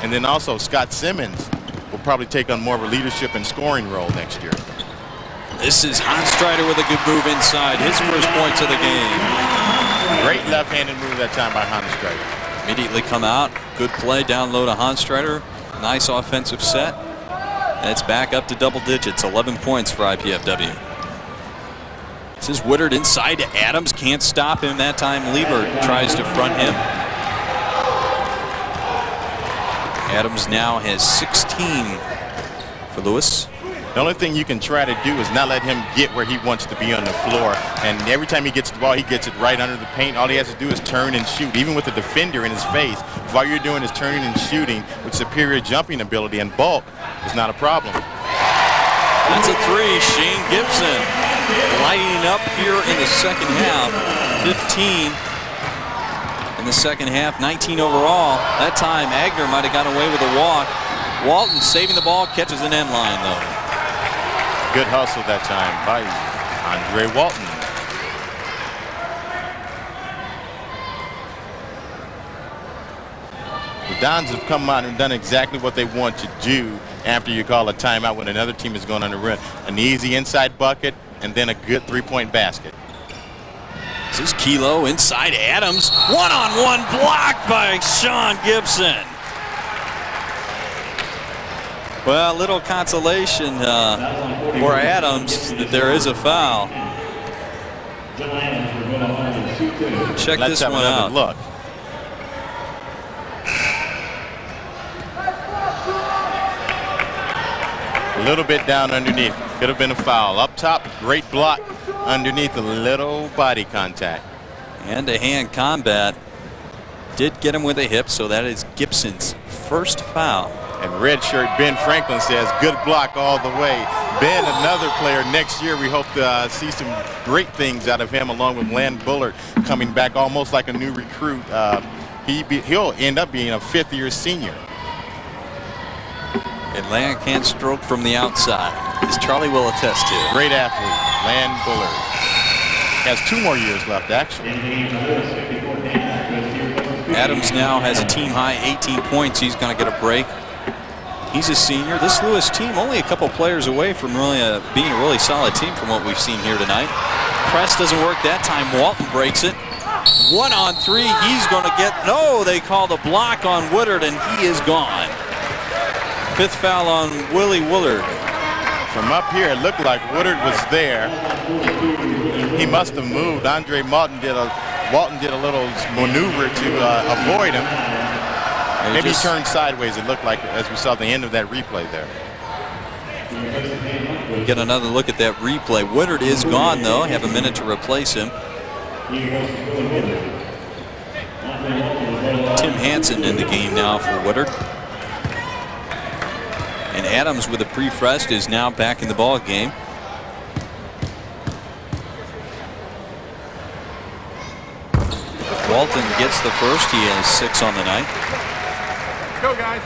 and then also Scott Simmons will probably take on more of a leadership and scoring role next year. This is Honstrider with a good move inside. His first points of the game. Great left-handed move that time by Honstrider. Immediately come out. Good play down low to Honstrider. Nice offensive set. And it's back up to double digits. 11 points for IPFW. This is Woodard inside to Adams. Can't stop him that time. Liebert tries to front him. Adams now has 16 for Lewis. The only thing you can try to do is not let him get where he wants to be on the floor. And every time he gets the ball, he gets it right under the paint. All he has to do is turn and shoot, even with the defender in his face. If all you're doing is turning and shooting with superior jumping ability and bulk, it's not a problem. That's a 3. Shane Gibson lighting up here in the second half. 15 in the second half, 19 overall. That time, Agner might have got away with a walk. Walton saving the ball, catches an end line, though. Good hustle that time by Andre Walton. The Dons have come out and done exactly what they want to do after you call a timeout when another team is going on a run. An easy inside bucket and then a good three-point basket. This is Kilo inside Adams. One-on-one blocked by Sean Gibson. Well, a little consolation for Adams that there is a foul. Check Let's this have one another out. look. A little bit down underneath. Could have been a foul. Up top, great block. Underneath, a little body contact. Hand-to-hand combat. Did get him with a hip, so that is Gibson's first foul. And redshirt Ben Franklin says, good block all the way. Ben, another player next year. We hope to see some great things out of him, along with Len Bullard coming back almost like a new recruit. He'll end up being a fifth-year senior. Atlanta can't stroke from the outside, as Charlie will attest to. Great athlete, Len Bullard. Has 2 more years left, actually. Adams now has a team-high 18 points. He's going to get a break. He's a senior. This Lewis team only a couple players away from really being a really solid team from what we've seen here tonight. Press doesn't work that time. Walton breaks it. 1-on-3. He's going to get, no, they called a block on Woodard, and he is gone. 5th foul on Willie Woodard. From up here, it looked like Woodard was there. He must have moved. Andre Walton did a little maneuver to avoid him. Maybe he turned sideways, it looked like, as we saw the end of that replay there. Get another look at that replay. Woodard is gone, though. Have a minute to replace him. Tim Hansen in the game now for Woodard. And Adams with a pre-frest is now back in the ball game. Walton gets the first. He has 6 on the night. Go, guys.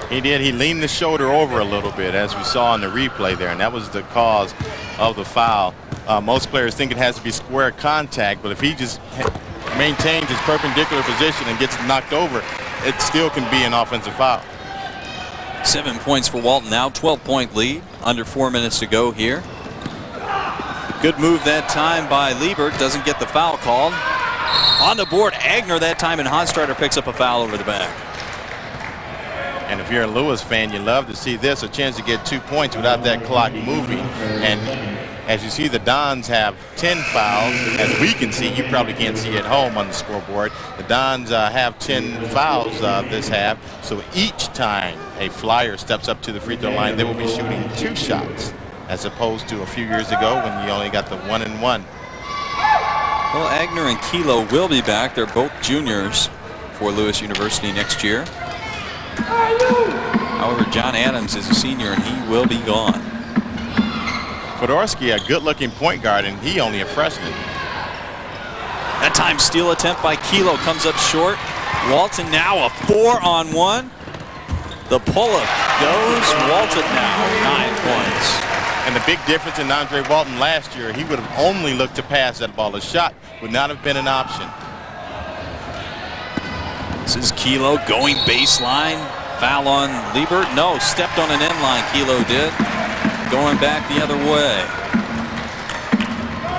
He did. He leaned the shoulder over a little bit, as we saw in the replay there, and that was the cause of the foul. Most players think it has to be square contact, but if he just maintains his perpendicular position and gets knocked over, it still can be an offensive foul. 7 points for Walton now, 12-point lead, under 4 minutes to go here. Good move that time by Liebert, doesn't get the foul called. On the board, Agner that time, and Honstrader picks up a foul over the back. And if you're a Lewis fan, you love to see this, a chance to get 2 points without that clock moving. And as you see, the Dons have 10 fouls. As we can see, you probably can't see at home on the scoreboard. The Dons have 10 fouls this half. So each time a Flyer steps up to the free throw line, they will be shooting 2 shots, as opposed to a few years ago when you only got the 1-and-1. Well, Agner and Kilo will be back. They're both juniors for Lewis University next year. However, John Adams is a senior, and he will be gone. Fedorsky, a good-looking point guard, and he only a freshman. That time steal attempt by Kilo comes up short. Walton now a 4-on-1. The pull-up goes. Walton now 9 points. And the big difference in Andre Walton last year, he would have only looked to pass that ball. A shot would not have been an option. This is Kilo going baseline. Foul on Liebert. No, stepped on an end line, Kilo did. Going back the other way.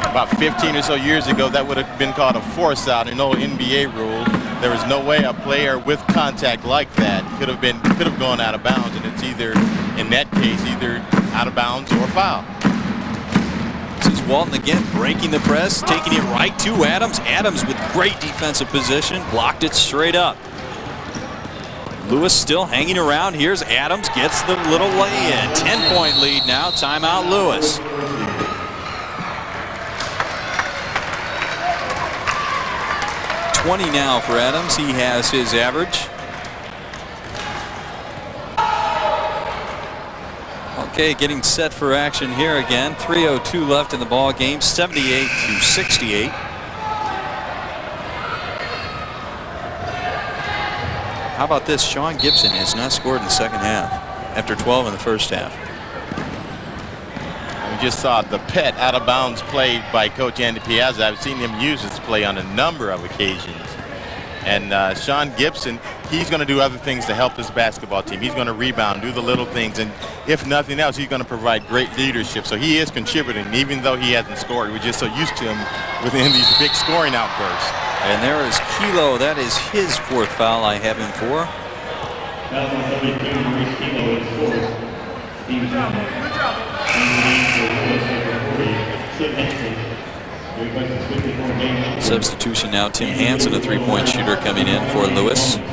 About 15 or so years ago, that would have been called a force out in old NBA rules. There was no way a player with contact like that could have gone out of bounds, and it's either, in that case, either out of bounds or foul. This is Walton again, breaking the press, taking it right to Adams. Adams with great defensive position, blocked it straight up. Lewis still hanging around. Here's Adams, gets the little lay-in. 10-point lead now. Timeout, Lewis. $20 now for Adams. He has his average. Okay, getting set for action here again. 3:02 left in the ball game. 78-68. How about this? Sean Gibson has not scored in the second half after 12 in the first half. We just saw the pet out of bounds play by Coach Andy Piazza. I've seen him use this play on a number of occasions. And Sean Gibson, he's going to do other things to help this basketball team. He's going to rebound, do the little things, and if nothing else, he's going to provide great leadership. So he is contributing, even though he hasn't scored. We're just so used to him within these big scoring outbursts. And there is Kilo. That is his 4th foul I have him for. Substitution now. Tim Hansen, a 3-point shooter coming in for Lewis. And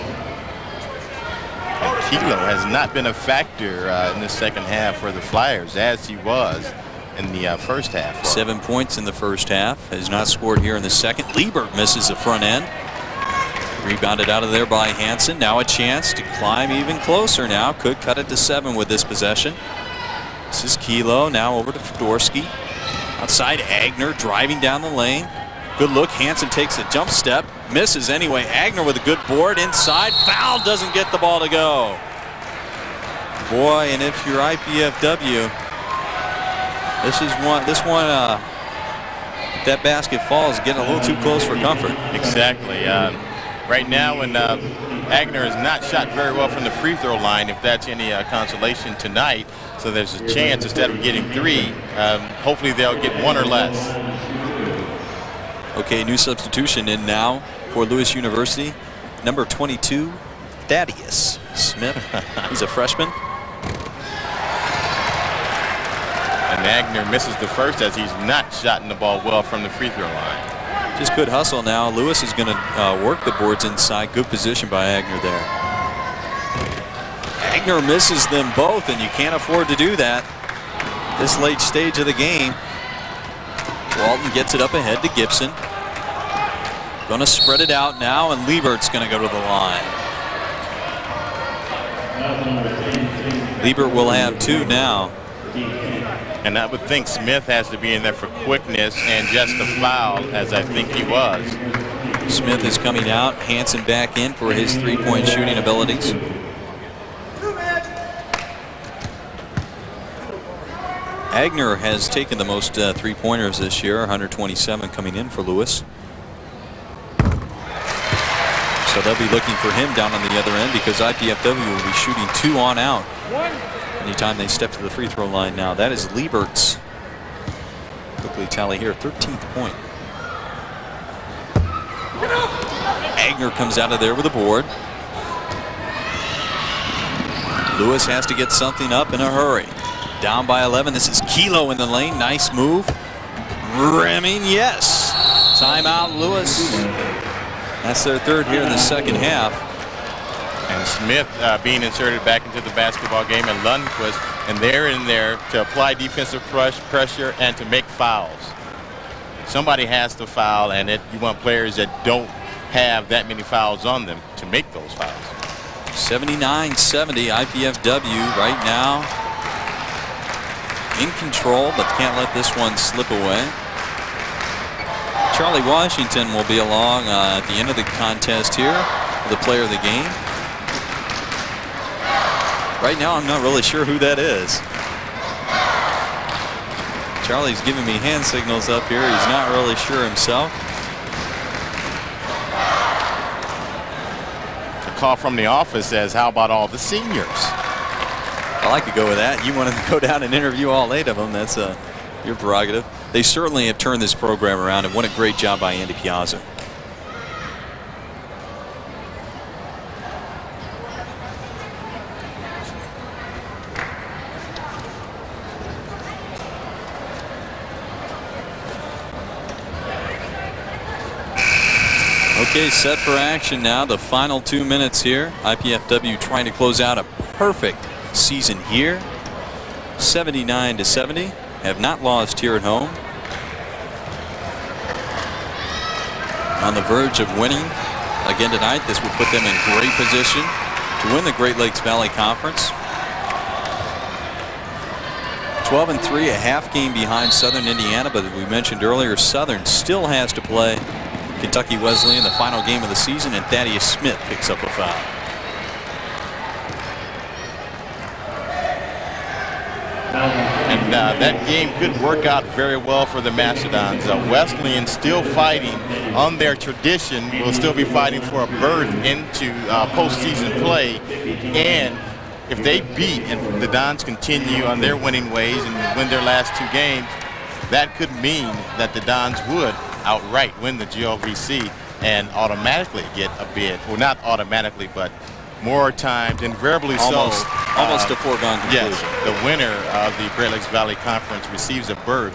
Kilo has not been a factor in the second half for the Flyers, as he was in the first half. 7 points in the first half. Has not scored here in the second. Liebert misses the front end. Rebounded out of there by Hansen. Now a chance to climb even closer now. Could cut it to 7 with this possession. This is Kilo, now over to Fedorsky. Outside, Agner driving down the lane. Good look, Hansen takes a jump step, misses anyway. Agner with a good board inside, foul, doesn't get the ball to go. Boy, and if you're IPFW, this one, that basket falls, getting a little too close for comfort. Exactly. Right now, when Agner has not shot very well from the free throw line, if that's any consolation tonight, so there's a chance instead of getting 3, hopefully they'll get 1 or less. Okay, new substitution in now for Lewis University. Number 22, Thaddeus Smith. He's a freshman. And Agner misses the first as he's not shotting the ball well from the free throw line. Just good hustle now. Lewis is going to work the boards inside. Good position by Agner there. Agner misses them both, and you can't afford to do that this late stage of the game. Walton gets it up ahead to Gibson. Going to spread it out now, and Liebert's going to go to the line. Liebert will have 2 now. And I would think Smith has to be in there for quickness and just a foul, as I think he was. Smith is coming out. Hansen back in for his 3-point shooting abilities. Agner has taken the most 3-pointers this year, 127 coming in for Lewis. So they'll be looking for him down on the other end because IPFW will be shooting 2 on out anytime they step to the free throw line now. That is Liebert's. Quickly tally here, 13th point. Agner comes out of there with a board. Lewis has to get something up in a hurry. Down by 11. This is Kilo in the lane. Nice move. Rimming, yes. Timeout, Lewis. That's their 3rd here in the second half. And Smith being inserted back into the basketball game, and Lundquist, and they're in there to apply defensive pressure and to make fouls. Somebody has to foul, and you want players that don't have that many fouls on them to make those fouls. 79-70 IPFW right now in control, but can't let this one slip away. Charlie Washington will be along at the end of the contest here, the player of the game. Right now, I'm not really sure who that is. Charlie's giving me hand signals up here. He's not really sure himself. A call from the office says, how about all the seniors? I like to go with that. You want to go down and interview all 8 of them. That's your prerogative. They certainly have turned this program around, and what a great job by Andy Piazza. Okay, set for action now. The final 2 minutes here. IPFW trying to close out a perfect season here. 79-70. Have not lost here at home. On the verge of winning again tonight. This will put them in great position to win the Great Lakes Valley Conference. 12-3, a half game behind Southern Indiana, but as we mentioned earlier, Southern still has to play Kentucky Wesleyan, the final game of the season, and Thaddeus Smith picks up a foul. And that game could work out very well for the Mastodons. Wesleyan still fighting on their tradition, will still be fighting for a berth into postseason play. And if they beat and the Dons continue on their winning ways and win their last 2 games, that could mean that the Dons would outright win the GLVC and automatically get a bid. Well, not automatically, but more times, invariably almost, so. Almost a foregone conclusion. Yes, the winner of the Great Lakes Valley Conference receives a berth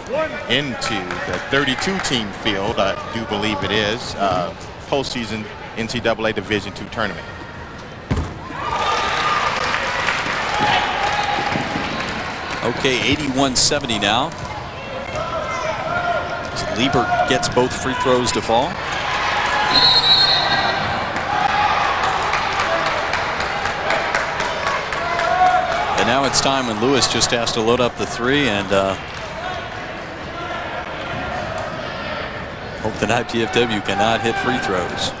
into the 32-team field, I do believe it is, postseason NCAA Division II tournament. Okay, 81-70 now. As Liebert gets both free throws to fall. And now it's time when Lewis just has to load up the three and hope that IPFW cannot hit free throws.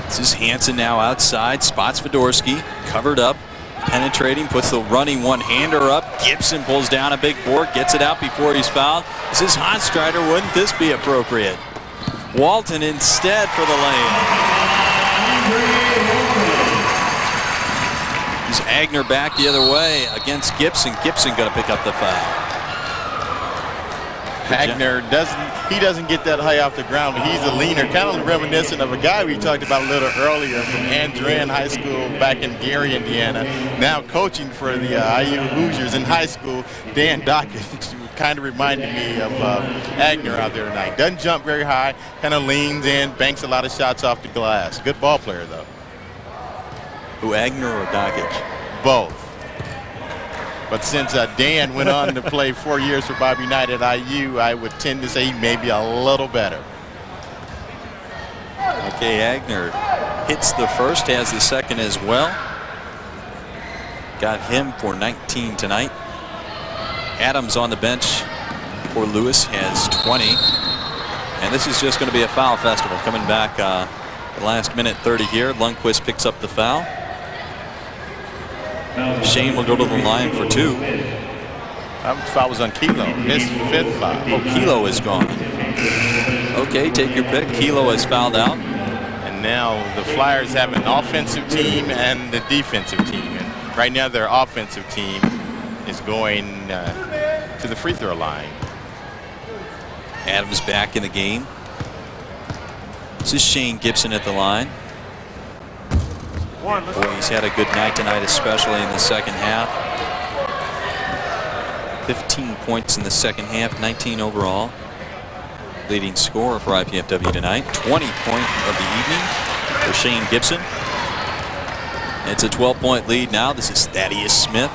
This is Hansen now outside, spots Fedorsky, covered up, penetrating, puts the running one-hander up. Gibson pulls down a big board, gets it out before he's fouled. This is Honstrider. Wouldn't this be appropriate? Walton instead for the layup. He's Agner back the other way against Gibson. Gibson going to pick up the foul. Agner doesn't get that high off the ground, but he's a leaner, kind of reminiscent of a guy we talked about a little earlier from Andrean High School back in Gary, Indiana. Now coaching for the IU Hoosiers in high school, Dan Dockett. Kind of reminded me of Agner out there tonight. Doesn't jump very high, kind of leans in, banks a lot of shots off the glass. Good ball player, though. Who, Agner or Dockett? Both. But since Dan went on to play 4 years for Bobby Knight at IU, I would tend to say he may be a little better. Okay, Agner hits the first, has the second as well. Got him for 19 tonight. Adams on the bench for Lewis has 20. And this is just going to be a foul festival coming back the last minute 30 here. Lundqvist picks up the foul. Shane will go to the line for 2. Foul was on Kilo, his 5th foul. Oh, Kilo is gone. Okay, take your pick. Kilo has fouled out. And now the Flyers have an offensive team and the defensive team. And right now their offensive team is going to the free throw line. Adams back in the game. This is Shane Gibson at the line. Boy, he's had a good night tonight, especially in the second half. 15 points in the second half, 19 overall. Leading scorer for IPFW tonight. 20 point of the evening for Shane Gibson. It's a 12-point lead now. This is Thaddeus Smith.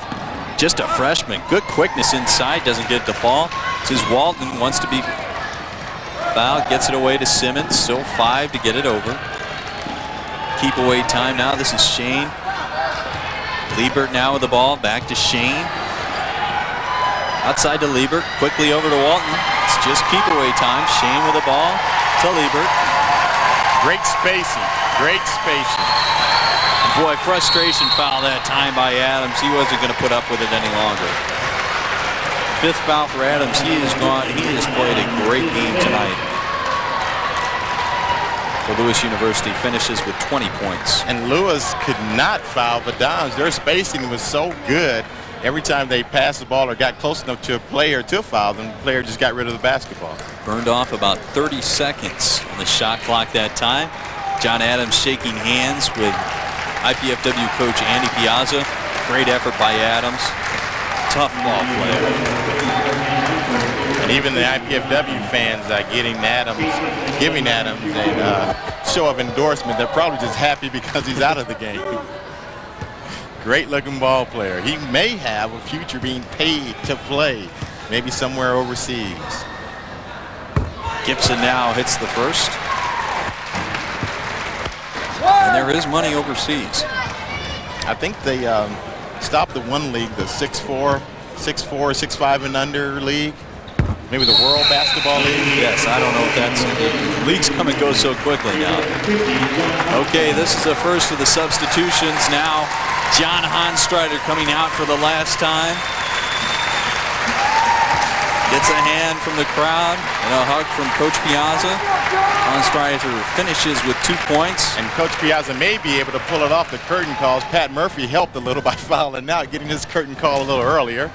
Just a freshman. Good quickness inside. Doesn't get the ball. This is Walton. Wants to be fouled. Gets it away to Simmons. Still 5 to get it over. Keep away time now. This is Shane. Liebert now with the ball. Back to Shane. Outside to Liebert. Quickly over to Walton. It's just keep away time. Shane with the ball to Liebert. Great spacing. Great spacing. Boy, frustration foul that time by Adams. He wasn't going to put up with it any longer. 5th foul for Adams. He is gone. He has played a great game tonight. Lewis University finishes with 20 points. And Lewis could not foul the Dons. Their spacing was so good. Every time they passed the ball or got close enough to a player to foul them, the player just got rid of the basketball. Burned off about 30 seconds on the shot clock that time. John Adams shaking hands with IPFW coach Andy Piazza. Great effort by Adams. Tough ball player. And even the IPFW fans giving Adams a show of endorsement. They're probably just happy because he's out of the game. Great looking ball player. He may have a future being paid to play, maybe somewhere overseas. Gibson now hits the first. And there is money overseas. I think they stopped the one league, the 6'4", 6'5" and under league. Maybe the World Basketball League? Yes, I don't know if that's... The leagues come and go so quickly now. Okay, this is the first of the substitutions. Now, John Honstrider coming out for the last time. Gets a hand from the crowd and a hug from Coach Piazza. Honstrider finishes with 2 points. And Coach Piazza may be able to pull it off the curtain calls. Pat Murphy helped a little by fouling out, getting his curtain call a little earlier.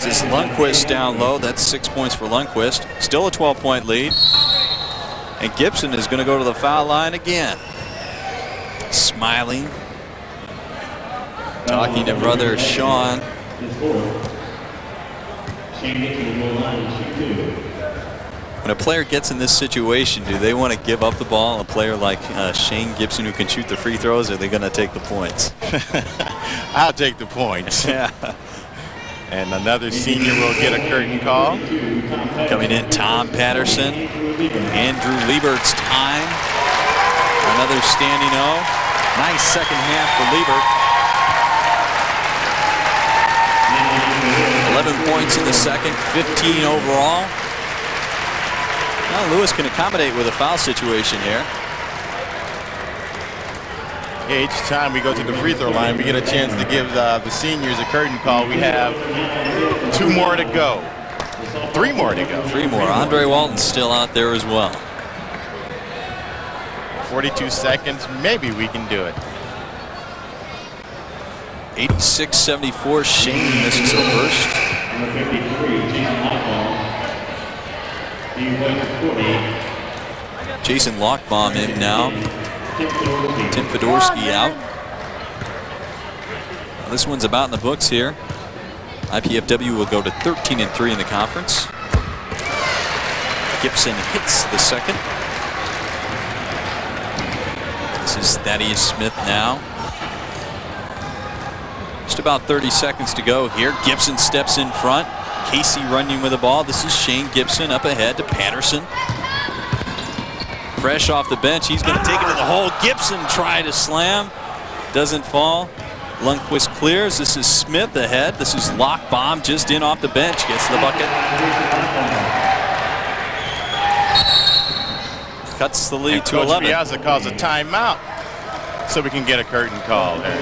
This is Lundqvist down low. That's 6 points for Lundqvist. Still a 12-point lead. And Gibson is going to go to the foul line again. Smiling. Talking to brother Sean. When a player gets in this situation, do they want to give up the ball? A player like Shane Gibson who can shoot the free throws, or are they going to take the points? I'll take the points. Yeah. And another senior will get a curtain call. Coming in, Tom Patterson. Andrew Liebert's time. Another standing O. Nice second half for Liebert. 11 points in the second, 15 overall. Now Lewis can accommodate with a foul situation here. Yeah, each time we go to the free throw line, we get a chance to give the seniors a curtain call. We have 2 more to go. 3 more to go. 3 more. Andre Walton's still out there as well. 42 seconds. Maybe we can do it. 86-74. Shane misses a first. Jason Lockbaum in now. Tim Fedorsky out. Well, this one's about in the books here. IPFW will go to 13-3 in the conference. Gibson hits the second. This is Thaddeus Smith now. Just about 30 seconds to go here. Gibson steps in front. Casey running with the ball. This is Shane Gibson up ahead to Patterson. Fresh off the bench, he's going to take it to the hole. Gibson try to slam. Doesn't fall. Lundquist clears. This is Smith ahead. This is Lockbaum just in off the bench. Gets the bucket. Cuts the lead to 11. Coach Piazza calls a timeout so we can get a curtain call there.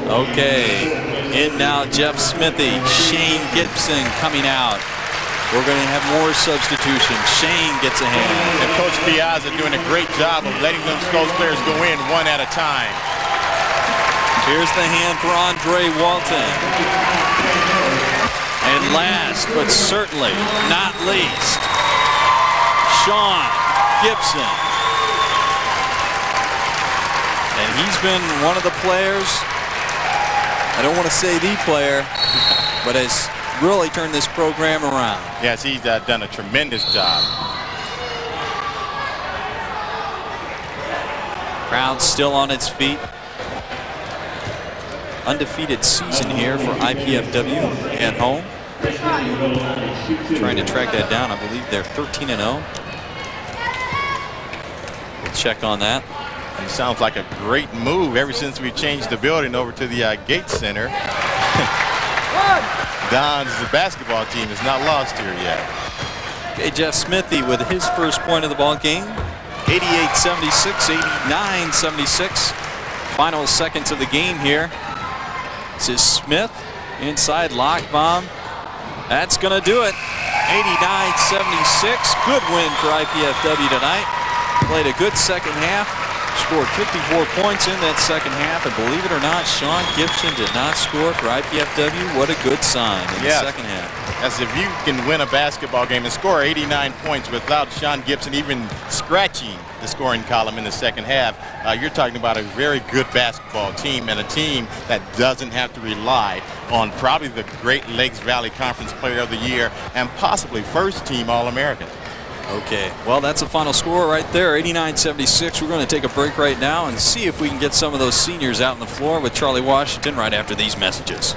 Okay. In now Jeff Smithy. Shane Gibson coming out. We're going to have more substitutions. Shane gets a hand. And Coach Piazza doing a great job of letting those players go in one at a time. Here's the hand for Andre Walton. And last, but certainly not least, Sean Gibson. And he's been one of the players, I don't want to say the player, but has really turned this program around. Yes, he's done a tremendous job. Crowd still on its feet. Undefeated season here for IPFW at home. Trying to track that down. I believe they're 13-0. We'll check on that. It sounds like a great move ever since we changed the building over to the Gates Center. Don's basketball team is not lost here yet. Okay, Jeff Smithy with his first point of the ball game. 88-76, 89-76. Final seconds of the game here. This is Smith inside Lockbaum. That's going to do it. 89-76. Good win for IPFW tonight. Played a good second half. Scored 54 points in that second half, and believe it or not, Sean Gibson did not score for IPFW. What a good sign in the second half. As if you can win a basketball game and score 89 points without Sean Gibson even scratching the scoring column in the second half, you're talking about a very good basketball team and a team that doesn't have to rely on probably the Great Lakes Valley Conference Player of the Year and possibly first team All-American. Okay, well, that's the final score right there, 89-76. We're going to take a break right now and see if we can get some of those seniors out on the floor with Charlie Washington right after these messages.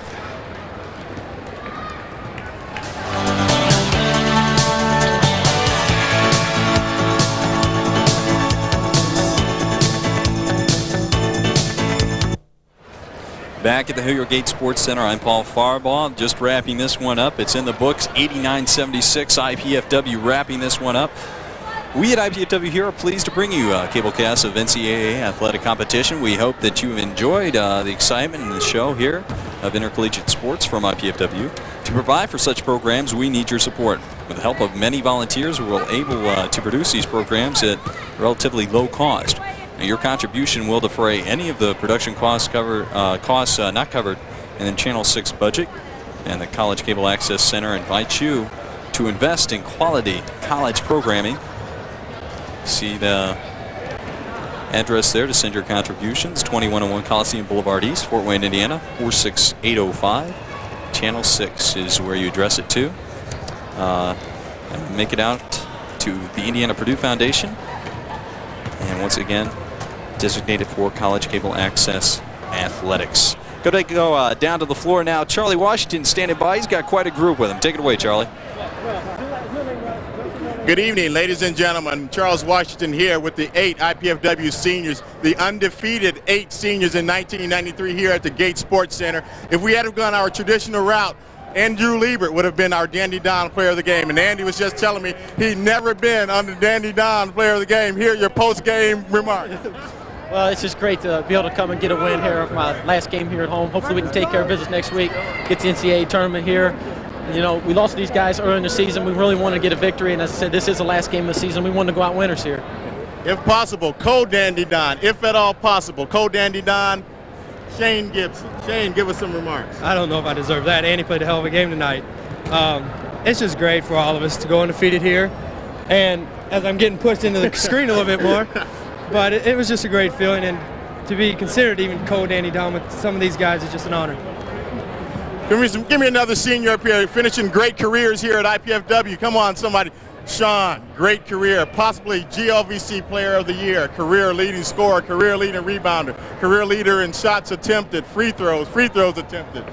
Back at the Hilliard Gate Sports Center, I'm Paul Farbaugh. Just wrapping this one up. It's in the books, 89-76. IPFW wrapping this one up. We at IPFW here are pleased to bring you a cablecast of NCAA athletic competition. We hope that you've enjoyed the excitement in the show here of intercollegiate sports from IPFW. To provide for such programs, we need your support. With the help of many volunteers, we're able to produce these programs at relatively low cost. Now, your contribution will defray any of the production costs not covered in the Channel 6 budget, and the College Cable Access Center invites you to invest in quality college programming. See the address there to send your contributions, 2101 Coliseum Boulevard East, Fort Wayne, Indiana, 46805. Channel 6 is where you address it to. And make it out to the Indiana Purdue Foundation. And once again, designated for College Cable Access Athletics. Go down to the floor now. Charlie Washington standing by. He's got quite a group with him. Take it away, Charlie. Good evening, ladies and gentlemen. Charles Washington here with the 8 IPFW seniors, the undefeated 8 seniors in 1993 here at the Gates Sports Center. If we had gone our traditional route, Andrew Liebert would have been our Dandy Don player of the game. And Andy was just telling me he'd never been on the Dandy Don player of the game. Here are your post-game remarks. Well, it's just great to be able to come and get a win here for my last game here at home. Hopefully we can take care of business next week, get the NCAA tournament here. You know, we lost these guys early in the season. We really wanted to get a victory, and as I said, this is the last game of the season. We wanted to go out winners here. If possible, co-Dandy Don, if at all possible, co-Dandy Don, Shane Gibson. Shane, give us some remarks. I don't know if I deserve that. Andy played a hell of a game tonight. It's just great for all of us to go undefeated here, and as I'm getting pushed into the screen a little bit more, but it was just a great feeling, and to be considered even co-Dandy Don with some of these guys is just an honor. Give me another senior up here, finishing great careers here at IPFW. Come on, somebody. Sean, great career, possibly GLVC Player of the Year, career leading scorer, career leading rebounder, career leader in shots attempted, free throws attempted.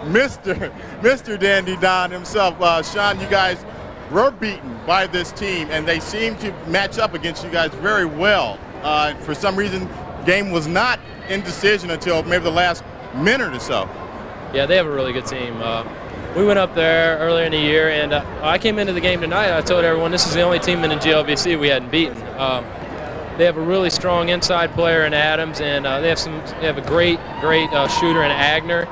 Mr. Dandy Don himself. Sean, you guys were beaten by this team, and they seem to match up against you guys very well. For some reason, game was not in decision until maybe the last minute or so. Yeah, they have a really good team. We went up there earlier in the year, and I came into the game tonight. I told everyone this is the only team in the GLVC we hadn't beaten. They have a really strong inside player in Adams, and they have a great shooter in Agner.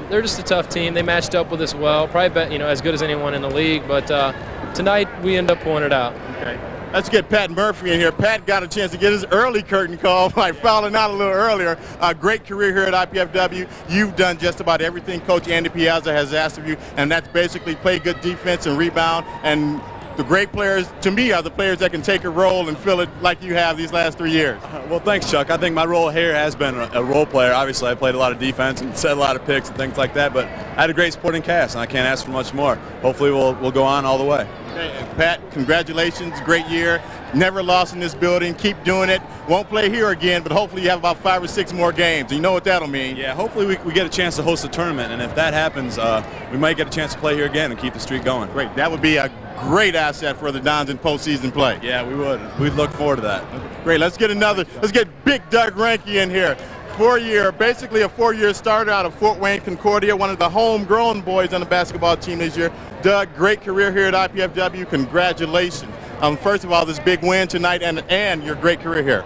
They're just a tough team. They matched up with us well, probably as good as anyone in the league. But tonight we end up pulling it out. Okay. Let's get Pat Murphy in here. Pat got a chance to get his early curtain call by fouling out a little earlier. A great career here at IPFW. You've done just about everything Coach Andy Piazza has asked of you, and that's basically play good defense and rebound. And the great players, to me, are the players that can take a role and fill it like you have these last 3 years. Well, thanks, Chuck. I think my role here has been a role player. Obviously, I played a lot of defense and set a lot of picks and things like that, but I had a great supporting cast, and I can't ask for much more. Hopefully, we'll go on all the way. Okay, Pat, congratulations. Great year. Never lost in this building. Keep doing it. Won't play here again, but hopefully you have about 5 or 6 more games. You know what that'll mean. Yeah, hopefully we get a chance to host a tournament, and if that happens, we might get a chance to play here again and keep the streak going. Great. That would be a great asset for the Dons in postseason play. Yeah, we would. We'd look forward to that. Great. Let's get Big Doug Ranke in here. Basically a 4-year starter out of Fort Wayne Concordia, one of the homegrown boys on the basketball team this year. Doug, great career here at IPFW. Congratulations. First of all, this big win tonight and your great career here.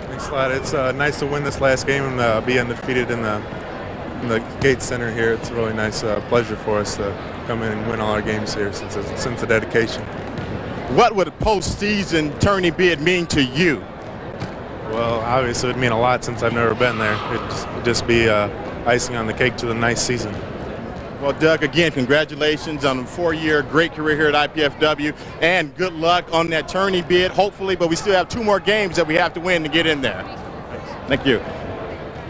Thanks a lot. It's nice to win this last game and be undefeated in the Gates Center here. It's a really nice pleasure for us to come in and win all our games here since the dedication. What would a postseason tourney bid mean to you? Well, obviously it would mean a lot since I've never been there. It'd just be icing on the cake to the nice season. Well, Doug, again, congratulations on a 4-year great career here at IPFW, and good luck on that tourney bid, hopefully, but we still have 2 more games that we have to win to get in there. Thank you.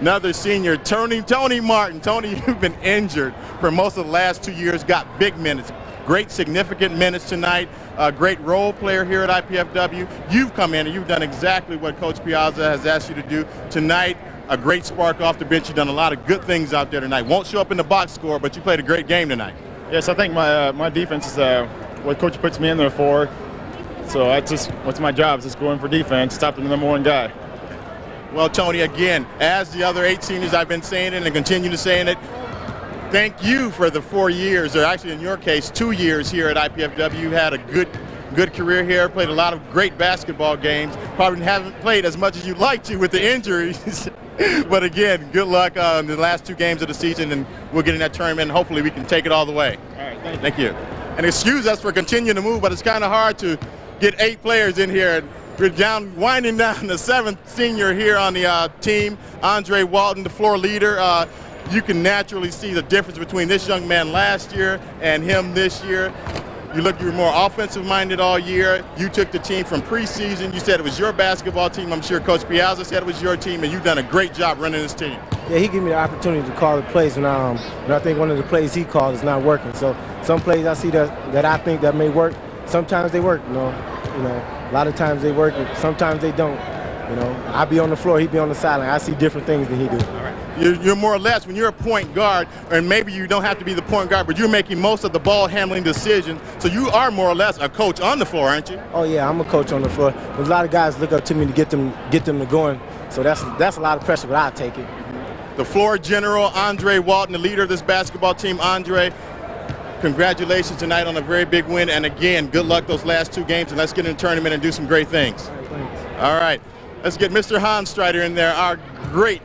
Another senior, Tony Martin. Tony, you've been injured for most of the last 2 years, got big minutes. Great significant minutes tonight, a great role player here at IPFW. You've come in and you've done exactly what Coach Piazza has asked you to do tonight. A great spark off the bench. You've done a lot of good things out there tonight. Won't show up in the box score, but you played a great game tonight. Yes, I think my defense is what Coach puts me in there for. So that's just what's my job, is just going for defense, stop the #1 guy. Well, Tony, again, as the other 8 seniors, I've been saying it and continue to saying it, thank you for the 4 years, or actually in your case, 2 years here at IPFW. You had a good career here, played a lot of great basketball games. Probably haven't played as much as you'd like to with the injuries. But again, good luck in the last 2 games of the season, and we'll get in that tournament, and hopefully we can take it all the way. All right, thank you. And excuse us for continuing to move, but it's kind of hard to get 8 players in here. We're winding down the 7th senior here on the team, Andre Walton, the floor leader. You can naturally see the difference between this young man last year and him this year. You were more offensive-minded all year. You took the team from preseason. You said it was your basketball team. I'm sure Coach Piazza said it was your team, and you've done a great job running this team. Yeah, he gave me the opportunity to call the plays when I think one of the plays he called is not working. So some plays I see that I think that may work. Sometimes they work, you know. A lot of times they work, sometimes they don't. I be on the floor, he be on the sideline. I see different things than he do. All right. you're more or less, when you're a point guard, and maybe you don't have to be the point guard, but you're making most of the ball handling decisions. So you are more or less a coach on the floor, aren't you? Oh yeah, I'm a coach on the floor. There's a lot of guys look up to me to get them to going. So that's a lot of pressure, but I'll take it. The floor general, Andre Walton, the leader of this basketball team. Andre, congratulations tonight on a very big win, and again, good luck those last 2 games, and let's get in the tournament and do some great things. All right, thanks. All right, let's get Mr. Hanstrider in there, our great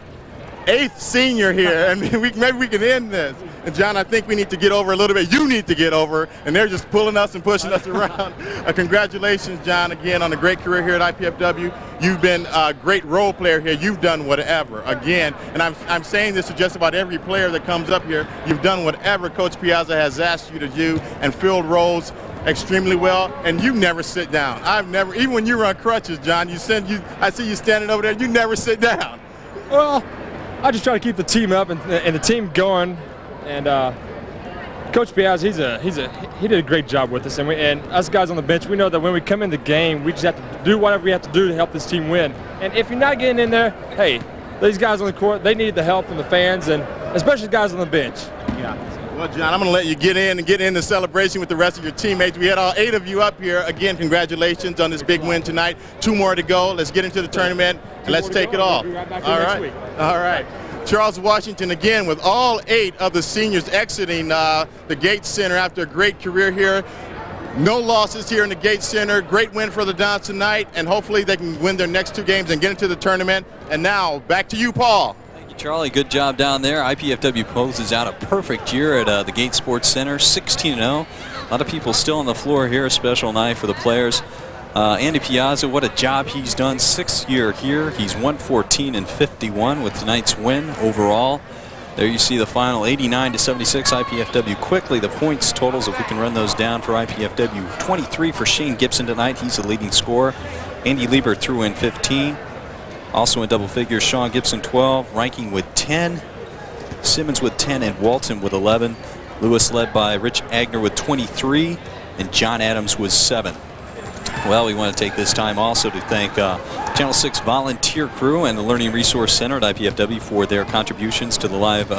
8th senior here, and maybe we can end this. And John, I think we need to get over a little bit. You need to get over, and they're just pulling us and pushing us around. Congratulations, John, again on a great career here at IPFW. You've been a great role player here. You've done whatever, again, and I'm saying this to just about every player that comes up here. You've done whatever Coach Piazza has asked you to do and filled roles extremely well, and you never sit down. I've never, even when you run crutches, John, I see you standing over there, you never sit down. Well, I just try to keep the team up and the team going. And Coach Piazza, he did a great job with us. And us guys on the bench, we know that when we come in the game, we just have to do whatever we have to do to help this team win. And if you're not getting in there, hey, these guys on the court, they need the help from the fans, and especially the guys on the bench. Yeah. Well, John, I'm going to let you get in the celebration with the rest of your teammates. We had all 8 of you up here. Again, congratulations on this big win tonight. 2 more to go. Let's get into the tournament, and let's take it off. All right. Charles Washington again with all 8 of the seniors exiting the Gates Center after a great career here. No losses here in the Gates Center. Great win for the Dons tonight, and hopefully they can win their next 2 games and get into the tournament. And now back to you, Paul. Thank you, Charlie. Good job down there. IPFW closes out a perfect year at the Gates Sports Center, 16-0. A lot of people still on the floor here. A special night for the players. Andy Piazza, what a job he's done. 6th year here. He's 114-51 with tonight's win overall. There you see the final 89-76 IPFW. Quickly, the points totals, if we can run those down for IPFW. 23 for Shane Gibson tonight. He's the leading scorer. Andy Lieber threw in 15. Also in double figures, Sean Gibson 12. Ranking with 10. Simmons with 10 and Walton with 11. Lewis led by Rich Agner with 23. And John Adams with 7. Well, we want to take this time also to thank Channel 6 volunteer crew and the Learning Resource Center at IPFW for their contributions to the live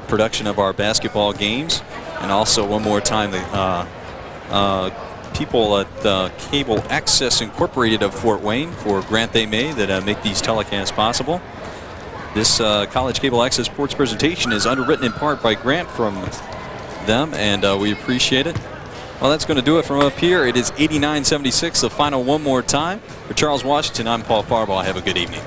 production of our basketball games. And also one more time, the people at Cable Access Incorporated of Fort Wayne for a grant they made that make these telecasts possible. This College Cable Access Sports presentation is underwritten in part by grant from them, and we appreciate it. Well, that's going to do it from up here. It is 89-76, the final one more time. For Charles Washington, I'm Paul Farbaugh. Have a good evening.